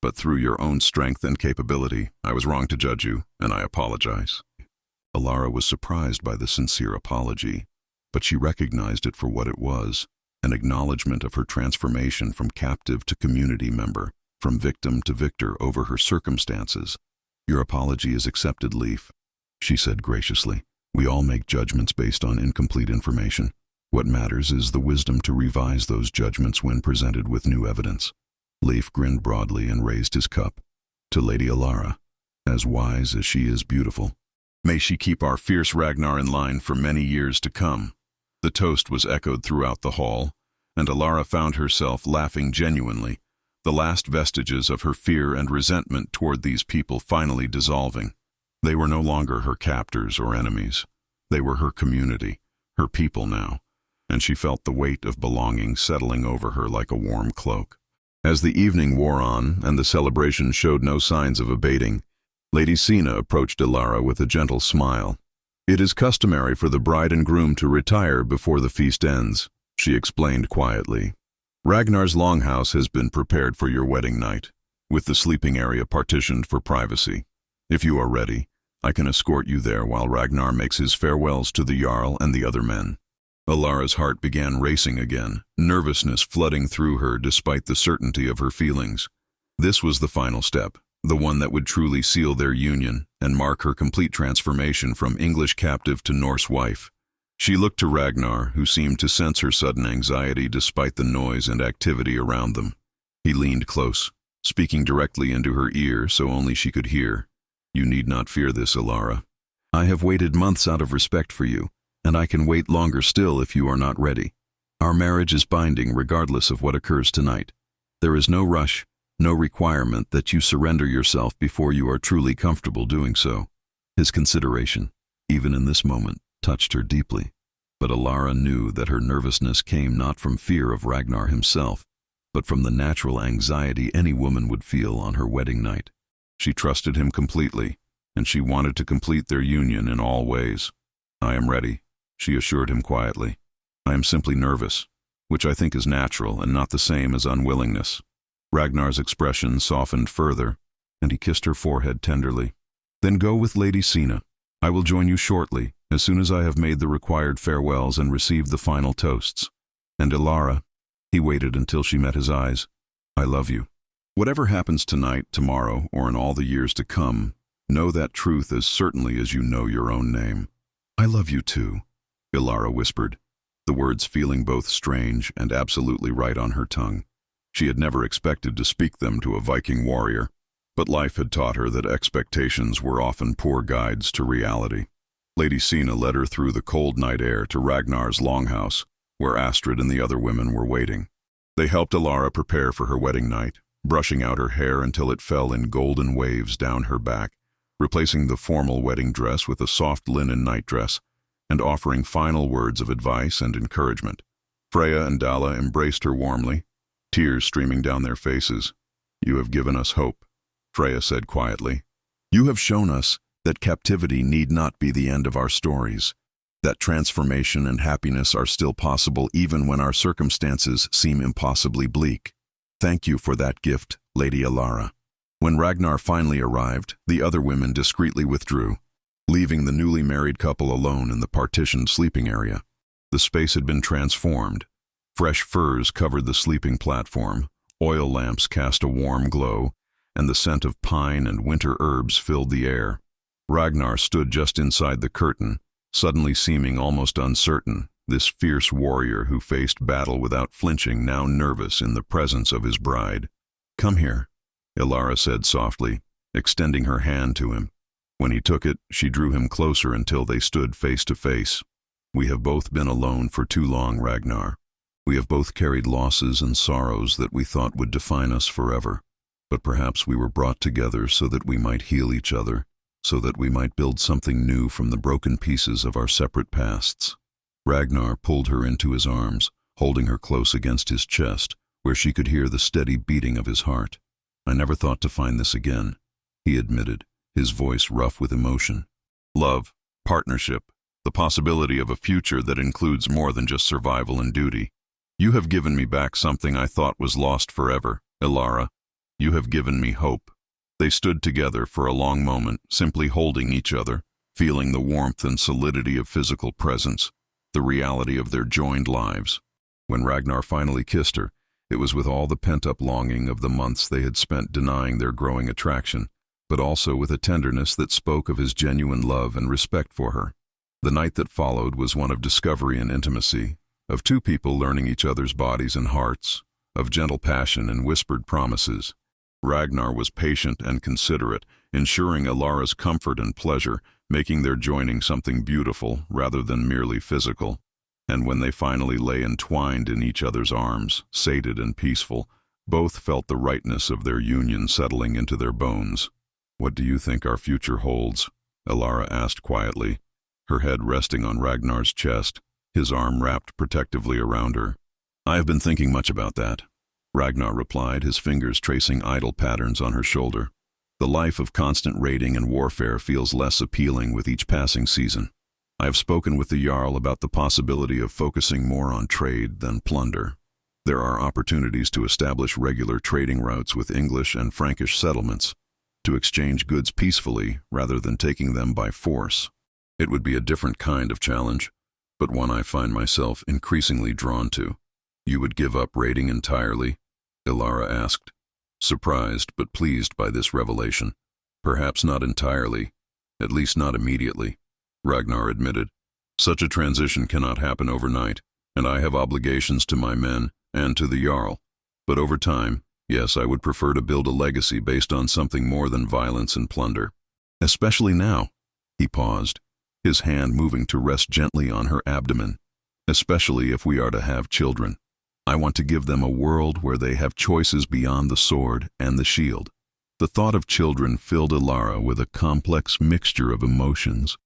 but through your own strength and capability. I was wrong to judge you, and I apologize. Alara was surprised by the sincere apology, but she recognized it for what it was, an acknowledgement of her transformation from captive to community member, from victim to victor over her circumstances. Your apology is accepted, Leaf, she said graciously. We all make judgments based on incomplete information. What matters is the wisdom to revise those judgments when presented with new evidence. Leif grinned broadly and raised his cup. To Lady Alara, as wise as she is beautiful. May she keep our fierce Ragnar in line for many years to come. The toast was echoed throughout the hall, and Alara found herself laughing genuinely, the last vestiges of her fear and resentment toward these people finally dissolving. They were no longer her captors or enemies. They were her community, her people now, and she felt the weight of belonging settling over her like a warm cloak. As the evening wore on and the celebration showed no signs of abating, Lady Sina approached Alara with a gentle smile. It is customary for the bride and groom to retire before the feast ends, she explained quietly. Ragnar's longhouse has been prepared for your wedding night, with the sleeping area partitioned for privacy. If you are ready, I can escort you there while Ragnar makes his farewells to the Jarl and the other men. Alara's heart began racing again, nervousness flooding through her despite the certainty of her feelings. This was the final step, the one that would truly seal their union and mark her complete transformation from English captive to Norse wife. She looked to Ragnar, who seemed to sense her sudden anxiety despite the noise and activity around them. He leaned close, speaking directly into her ear so only she could hear. You need not fear this, Alara. I have waited months out of respect for you, and I can wait longer still if you are not ready. Our marriage is binding regardless of what occurs tonight. There is no rush, no requirement that you surrender yourself before you are truly comfortable doing so. His consideration, even in this moment, touched her deeply. But Alara knew that her nervousness came not from fear of Ragnar himself, but from the natural anxiety any woman would feel on her wedding night. She trusted him completely, and she wanted to complete their union in all ways. I am ready, she assured him quietly. I am simply nervous, which I think is natural and not the same as unwillingness. Ragnar's expression softened further, and he kissed her forehead tenderly. Then go with Lady Sina. I will join you shortly, as soon as I have made the required farewells and received the final toasts. And Alara, he waited until she met his eyes. I love you. Whatever happens tonight, tomorrow, or in all the years to come, know that truth as certainly as you know your own name. I love you too, Alara whispered, the words feeling both strange and absolutely right on her tongue. She had never expected to speak them to a Viking warrior, but life had taught her that expectations were often poor guides to reality. Lady Sina led her through the cold night air to Ragnar's longhouse, where Astrid and the other women were waiting. They helped Alara prepare for her wedding night, brushing out her hair until it fell in golden waves down her back, replacing the formal wedding dress with a soft linen nightdress, and offering final words of advice and encouragement. Freya and Dalla embraced her warmly, tears streaming down their faces. You have given us hope, Freya said quietly. You have shown us that captivity need not be the end of our stories, that transformation and happiness are still possible even when our circumstances seem impossibly bleak. Thank you for that gift, Lady Alara. When Ragnar finally arrived, the other women discreetly withdrew, leaving the newly married couple alone in the partitioned sleeping area. The space had been transformed. Fresh furs covered the sleeping platform, oil lamps cast a warm glow, and the scent of pine and winter herbs filled the air. Ragnar stood just inside the curtain, suddenly seeming almost uncertain, this fierce warrior who faced battle without flinching, now nervous in the presence of his bride. Come here, Alara said softly, extending her hand to him. When he took it, she drew him closer until they stood face to face. We have both been alone for too long, Ragnar. We have both carried losses and sorrows that we thought would define us forever. But perhaps we were brought together so that we might heal each other, so that we might build something new from the broken pieces of our separate pasts. Ragnar pulled her into his arms, holding her close against his chest, where she could hear the steady beating of his heart. I never thought to find this again. he admitted, his voice rough with emotion. Love, partnership, the possibility of a future that includes more than just survival and duty. You have given me back something I thought was lost forever, Ilara. You have given me hope. They stood together for a long moment, simply holding each other, feeling the warmth and solidity of physical presence, the reality of their joined lives. When Ragnar finally kissed her, it was with all the pent-up longing of the months they had spent denying their growing attraction, but also with a tenderness that spoke of his genuine love and respect for her. The night that followed was one of discovery and intimacy, of two people learning each other's bodies and hearts, of gentle passion and whispered promises. Ragnar was patient and considerate, ensuring Ilara's comfort and pleasure, making their joining something beautiful rather than merely physical. And when they finally lay entwined in each other's arms, sated and peaceful, both felt the rightness of their union settling into their bones. "What do you think our future holds?" Ilara asked quietly, her head resting on Ragnar's chest, his arm wrapped protectively around her. "I have been thinking much about that," Ragnar replied, his fingers tracing idle patterns on her shoulder. "The life of constant raiding and warfare feels less appealing with each passing season. I have spoken with the Jarl about the possibility of focusing more on trade than plunder. There are opportunities to establish regular trading routes with English and Frankish settlements, to exchange goods peacefully rather than taking them by force. It would be a different kind of challenge, but one I find myself increasingly drawn to." "You would give up raiding entirely?" Ilara asked, surprised but pleased by this revelation. "Perhaps not entirely, at least not immediately," Ragnar admitted. "Such a transition cannot happen overnight, and I have obligations to my men and to the Jarl. But over time, yes, I would prefer to build a legacy based on something more than violence and plunder. Especially now." He paused, his hand moving to rest gently on her abdomen. "Especially if we are to have children. I want to give them a world where they have choices beyond the sword and the shield." The thought of children filled Ilara with a complex mixture of emotions.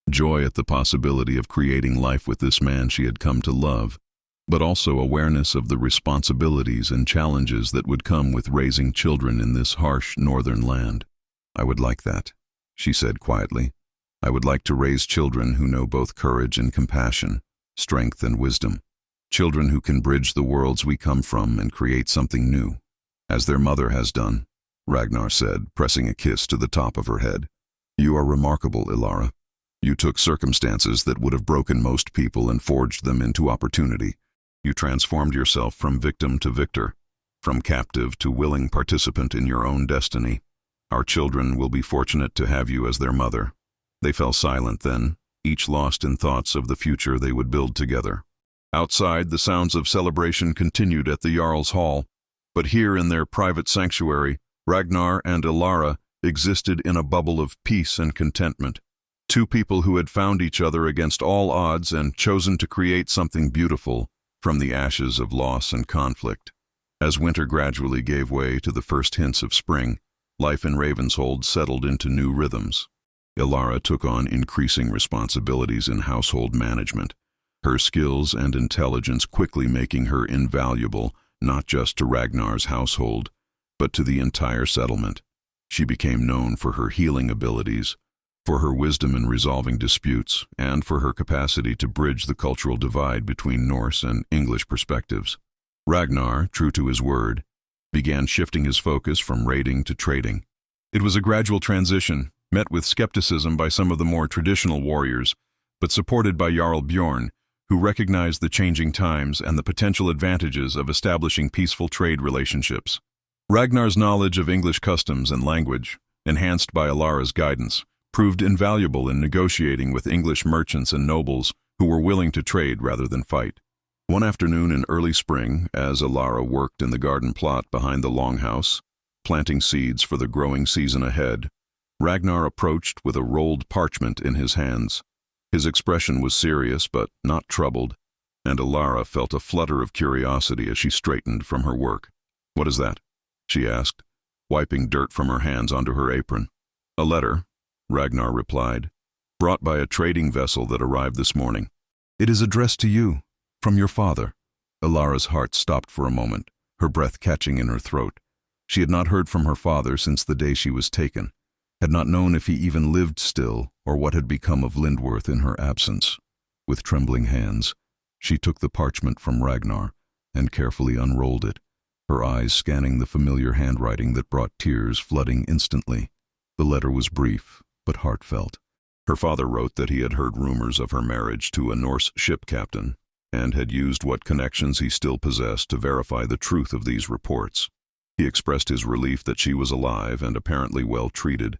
Joy at the possibility of creating life with this man she had come to love, but also awareness of the responsibilities and challenges that would come with raising children in this harsh northern land. "I would like that," she said quietly. "I would like to raise children who know both courage and compassion, strength and wisdom. Children who can bridge the worlds we come from and create something new, as their mother has done," Ragnar said, pressing a kiss to the top of her head. "You are remarkable, Ilara. You took circumstances that would have broken most people and forged them into opportunity. You transformed yourself from victim to victor, from captive to willing participant in your own destiny. Our children will be fortunate to have you as their mother." They fell silent then, each lost in thoughts of the future they would build together. Outside, the sounds of celebration continued at the Jarl's hall, but here in their private sanctuary, Ragnar and Ilara existed in a bubble of peace and contentment. Two people who had found each other against all odds and chosen to create something beautiful from the ashes of loss and conflict. As winter gradually gave way to the first hints of spring, life in Ravenshold settled into new rhythms. Ilara took on increasing responsibilities in household management, her skills and intelligence quickly making her invaluable not just to Ragnar's household, but to the entire settlement. She became known for her healing abilities, for her wisdom in resolving disputes, and for her capacity to bridge the cultural divide between Norse and English perspectives. Ragnar, true to his word, began shifting his focus from raiding to trading. It was a gradual transition, met with skepticism by some of the more traditional warriors, but supported by Jarl Bjorn, who recognized the changing times and the potential advantages of establishing peaceful trade relationships. Ragnar's knowledge of English customs and language, enhanced by Ilara's guidance, proved invaluable in negotiating with English merchants and nobles who were willing to trade rather than fight. One afternoon in early spring, as Ilara worked in the garden plot behind the longhouse, planting seeds for the growing season ahead, Ragnar approached with a rolled parchment in his hands. His expression was serious but not troubled, and Ilara felt a flutter of curiosity as she straightened from her work. "What is that?" she asked, wiping dirt from her hands onto her apron. "A letter," Ragnar replied, "brought by a trading vessel that arrived this morning. It is addressed to you, from your father." Ilara's heart stopped for a moment, her breath catching in her throat. She had not heard from her father since the day she was taken. had not known if he even lived still or what had become of Lindworth in her absence. With trembling hands, she took the parchment from Ragnar and carefully unrolled it, her eyes scanning the familiar handwriting that brought tears flooding instantly. The letter was brief, but heartfelt. Her father wrote that he had heard rumors of her marriage to a Norse ship captain and had used what connections he still possessed to verify the truth of these reports. He expressed his relief that she was alive and apparently well treated,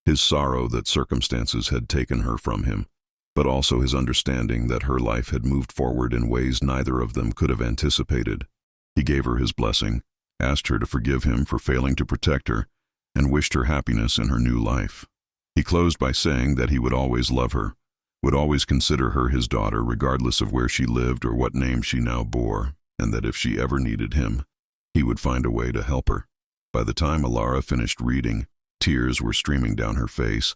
his sorrow that circumstances had taken her from him, but also his understanding that her life had moved forward in ways neither of them could have anticipated. He gave her his blessing, asked her to forgive him for failing to protect her, and wished her happiness in her new life. He closed by saying that he would always love her, would always consider her his daughter regardless of where she lived or what name she now bore, and that if she ever needed him, he would find a way to help her. By the time Alara finished reading, tears were streaming down her face,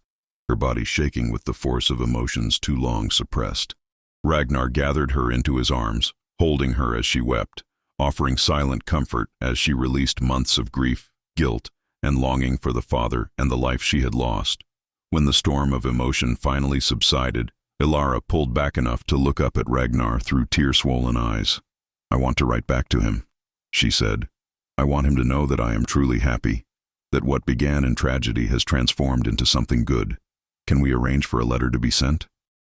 her body shaking with the force of emotions too long suppressed. Ragnar gathered her into his arms, holding her as she wept, offering silent comfort as she released months of grief, guilt, and longing for the father and the life she had lost. When the storm of emotion finally subsided, Alara pulled back enough to look up at Ragnar through tear-swollen eyes. "I want to write back to him," she said. "I want him to know that I am truly happy, that what began in tragedy has transformed into something good. Can we arrange for a letter to be sent?"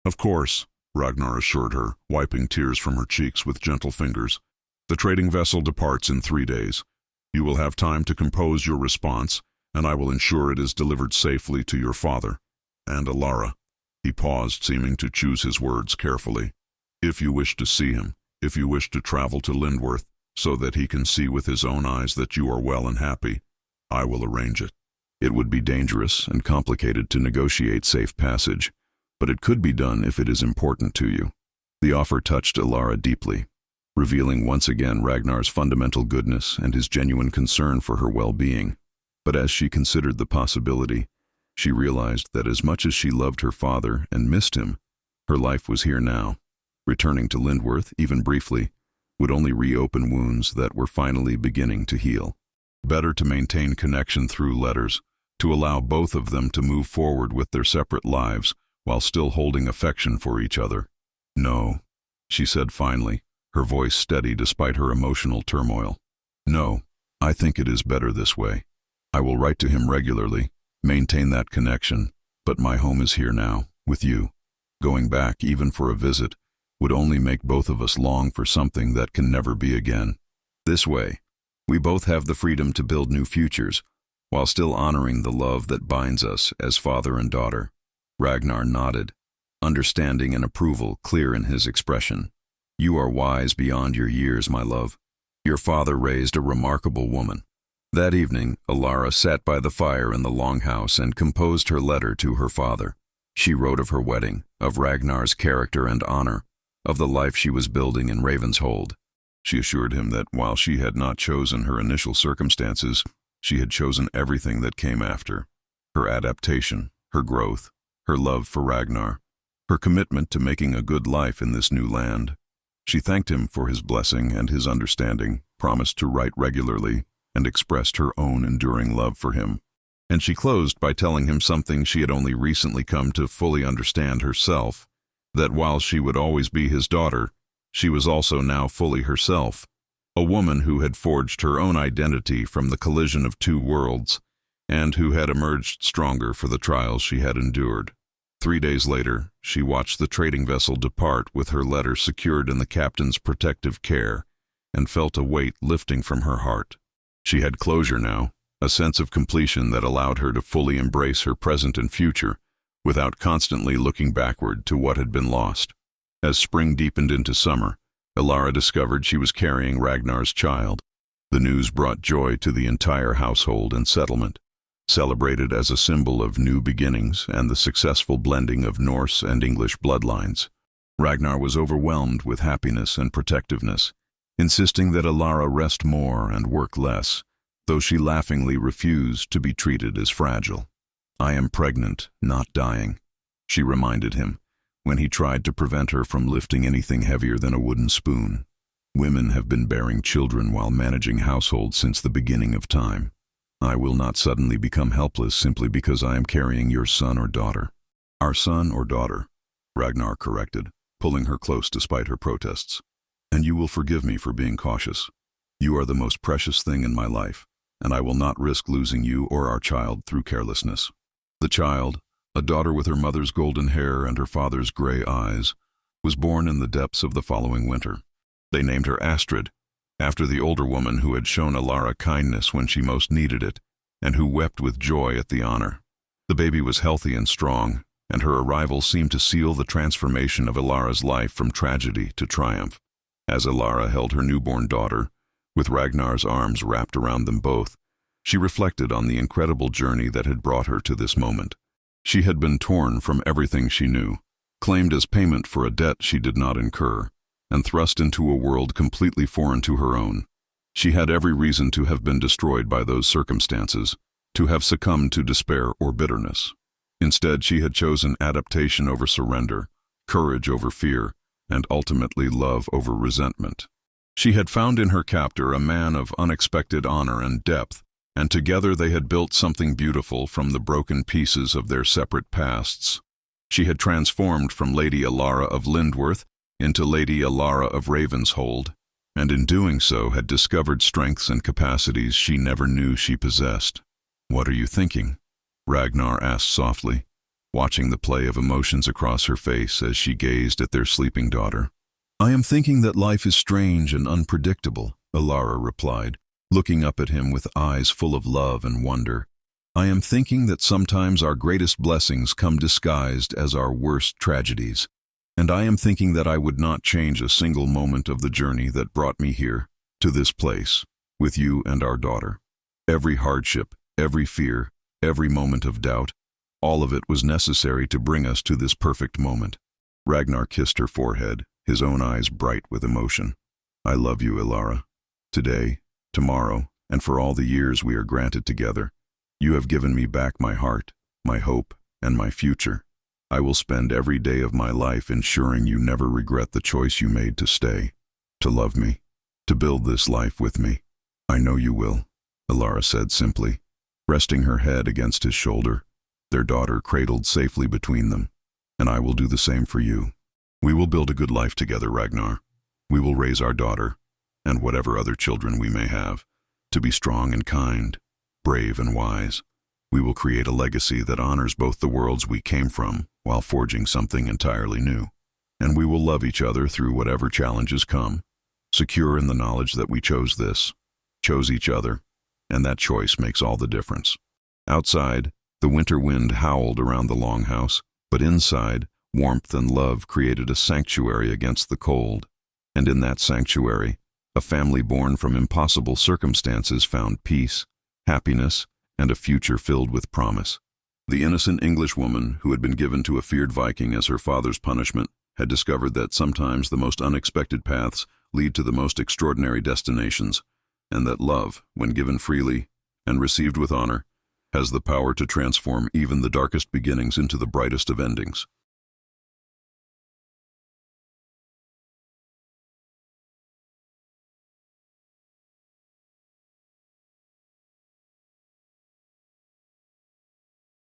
"Of course," Ragnar assured her, wiping tears from her cheeks with gentle fingers. "The trading vessel departs in 3 days. You will have time to compose your response, and I will ensure it is delivered safely to your father. And Alara," he paused, seeming to choose his words carefully, "if you wish to see him, if you wish to travel to Lindworth, so that he can see with his own eyes that you are well and happy, I will arrange it. It would be dangerous and complicated to negotiate safe passage, but it could be done if it is important to you." The offer touched Alara deeply, revealing once again Ragnar's fundamental goodness and his genuine concern for her well-being. But as she considered the possibility, she realized that as much as she loved her father and missed him, her life was here now. Returning to Lindworth, even briefly, would only reopen wounds that were finally beginning to heal. Better to maintain connection through letters, to allow both of them to move forward with their separate lives while still holding affection for each other. "No," she said finally, her voice steady despite her emotional turmoil. "No, I think it is better this way. I will write to him regularly, maintain that connection, but my home is here now, with you. Going back, even for a visit, would only make both of us long for something that can never be again. This way, we both have the freedom to build new futures, while still honoring the love that binds us as father and daughter." Ragnar nodded, understanding and approval clear in his expression. "You are wise beyond your years, my love. Your father raised a remarkable woman." That evening, Alara sat by the fire in the longhouse and composed her letter to her father. She wrote of her wedding, of Ragnar's character and honor, of the life she was building in Ravenshold. She assured him that while she had not chosen her initial circumstances, she had chosen everything that came after: her adaptation, her growth, her love for Ragnar, her commitment to making a good life in this new land. She thanked him for his blessing and his understanding, promised to write regularly, and expressed her own enduring love for him. And she closed by telling him something she had only recently come to fully understand herself, that while she would always be his daughter, she was also now fully herself, a woman who had forged her own identity from the collision of two worlds, and who had emerged stronger for the trials she had endured. 3 days later, she watched the trading vessel depart with her letter secured in the captain's protective care, and felt a weight lifting from her heart. She had closure now, a sense of completion that allowed her to fully embrace her present and future, without constantly looking backward to what had been lost. As spring deepened into summer, Alara discovered she was carrying Ragnar's child. The news brought joy to the entire household and settlement, celebrated as a symbol of new beginnings and the successful blending of Norse and English bloodlines. Ragnar was overwhelmed with happiness and protectiveness, insisting that Alara rest more and work less, though she laughingly refused to be treated as fragile. "I am pregnant, not dying," she reminded him, when he tried to prevent her from lifting anything heavier than a wooden spoon. "Women have been bearing children while managing households since the beginning of time. I will not suddenly become helpless simply because I am carrying your son or daughter. Our son or daughter, Ragnar corrected, pulling her close despite her protests. And you will forgive me for being cautious. You are the most precious thing in my life, and I will not risk losing you or our child through carelessness. The child, a daughter with her mother's golden hair and her father's gray eyes, was born in the depths of the following winter. They named her Astrid, after the older woman who had shown Alara kindness when she most needed it, and who wept with joy at the honor. The baby was healthy and strong, and her arrival seemed to seal the transformation of Alara's life from tragedy to triumph. As Alara held her newborn daughter, with Ragnar's arms wrapped around them both, she reflected on the incredible journey that had brought her to this moment. She had been torn from everything she knew, claimed as payment for a debt she did not incur, and thrust into a world completely foreign to her own. She had every reason to have been destroyed by those circumstances, to have succumbed to despair or bitterness. Instead, she had chosen adaptation over surrender, courage over fear, and ultimately love over resentment. She had found in her captor a man of unexpected honor and depth, and together they had built something beautiful from the broken pieces of their separate pasts. She had transformed from Lady Alara of Lindworth into Lady Alara of Ravenshold, and in doing so had discovered strengths and capacities she never knew she possessed. "What are you thinking?" Ragnar asked softly, watching the play of emotions across her face as she gazed at their sleeping daughter. "I am thinking that life is strange and unpredictable," Alara replied, looking up at him with eyes full of love and wonder. "I am thinking that sometimes our greatest blessings come disguised as our worst tragedies. And I am thinking that I would not change a single moment of the journey that brought me here, to this place, with you and our daughter. Every hardship, every fear, every moment of doubt, all of it was necessary to bring us to this perfect moment." Ragnar kissed her forehead, his own eyes bright with emotion. "I love you, Alara. Today, tomorrow, and for all the years we are granted together, you have given me back my heart, my hope, and my future. I will spend every day of my life ensuring you never regret the choice you made to stay, to love me, to build this life with me. I know you will," Alara said simply, resting her head against his shoulder, their daughter cradled safely between them. "And I will do the same for you. We will build a good life together, Ragnar. We will raise our daughter, and whatever other children we may have, to be strong and kind, brave and wise. We will create a legacy that honors both the worlds we came from while forging something entirely new. And we will love each other through whatever challenges come, secure in the knowledge that we chose this, chose each other, and that choice makes all the difference." Outside, the winter wind howled around the longhouse, but inside, warmth and love created a sanctuary against the cold. And in that sanctuary, a family born from impossible circumstances found peace, happiness, and a future filled with promise. The innocent Englishwoman, who had been given to a feared Viking as her father's punishment, had discovered that sometimes the most unexpected paths lead to the most extraordinary destinations, and that love, when given freely and received with honor, has the power to transform even the darkest beginnings into the brightest of endings.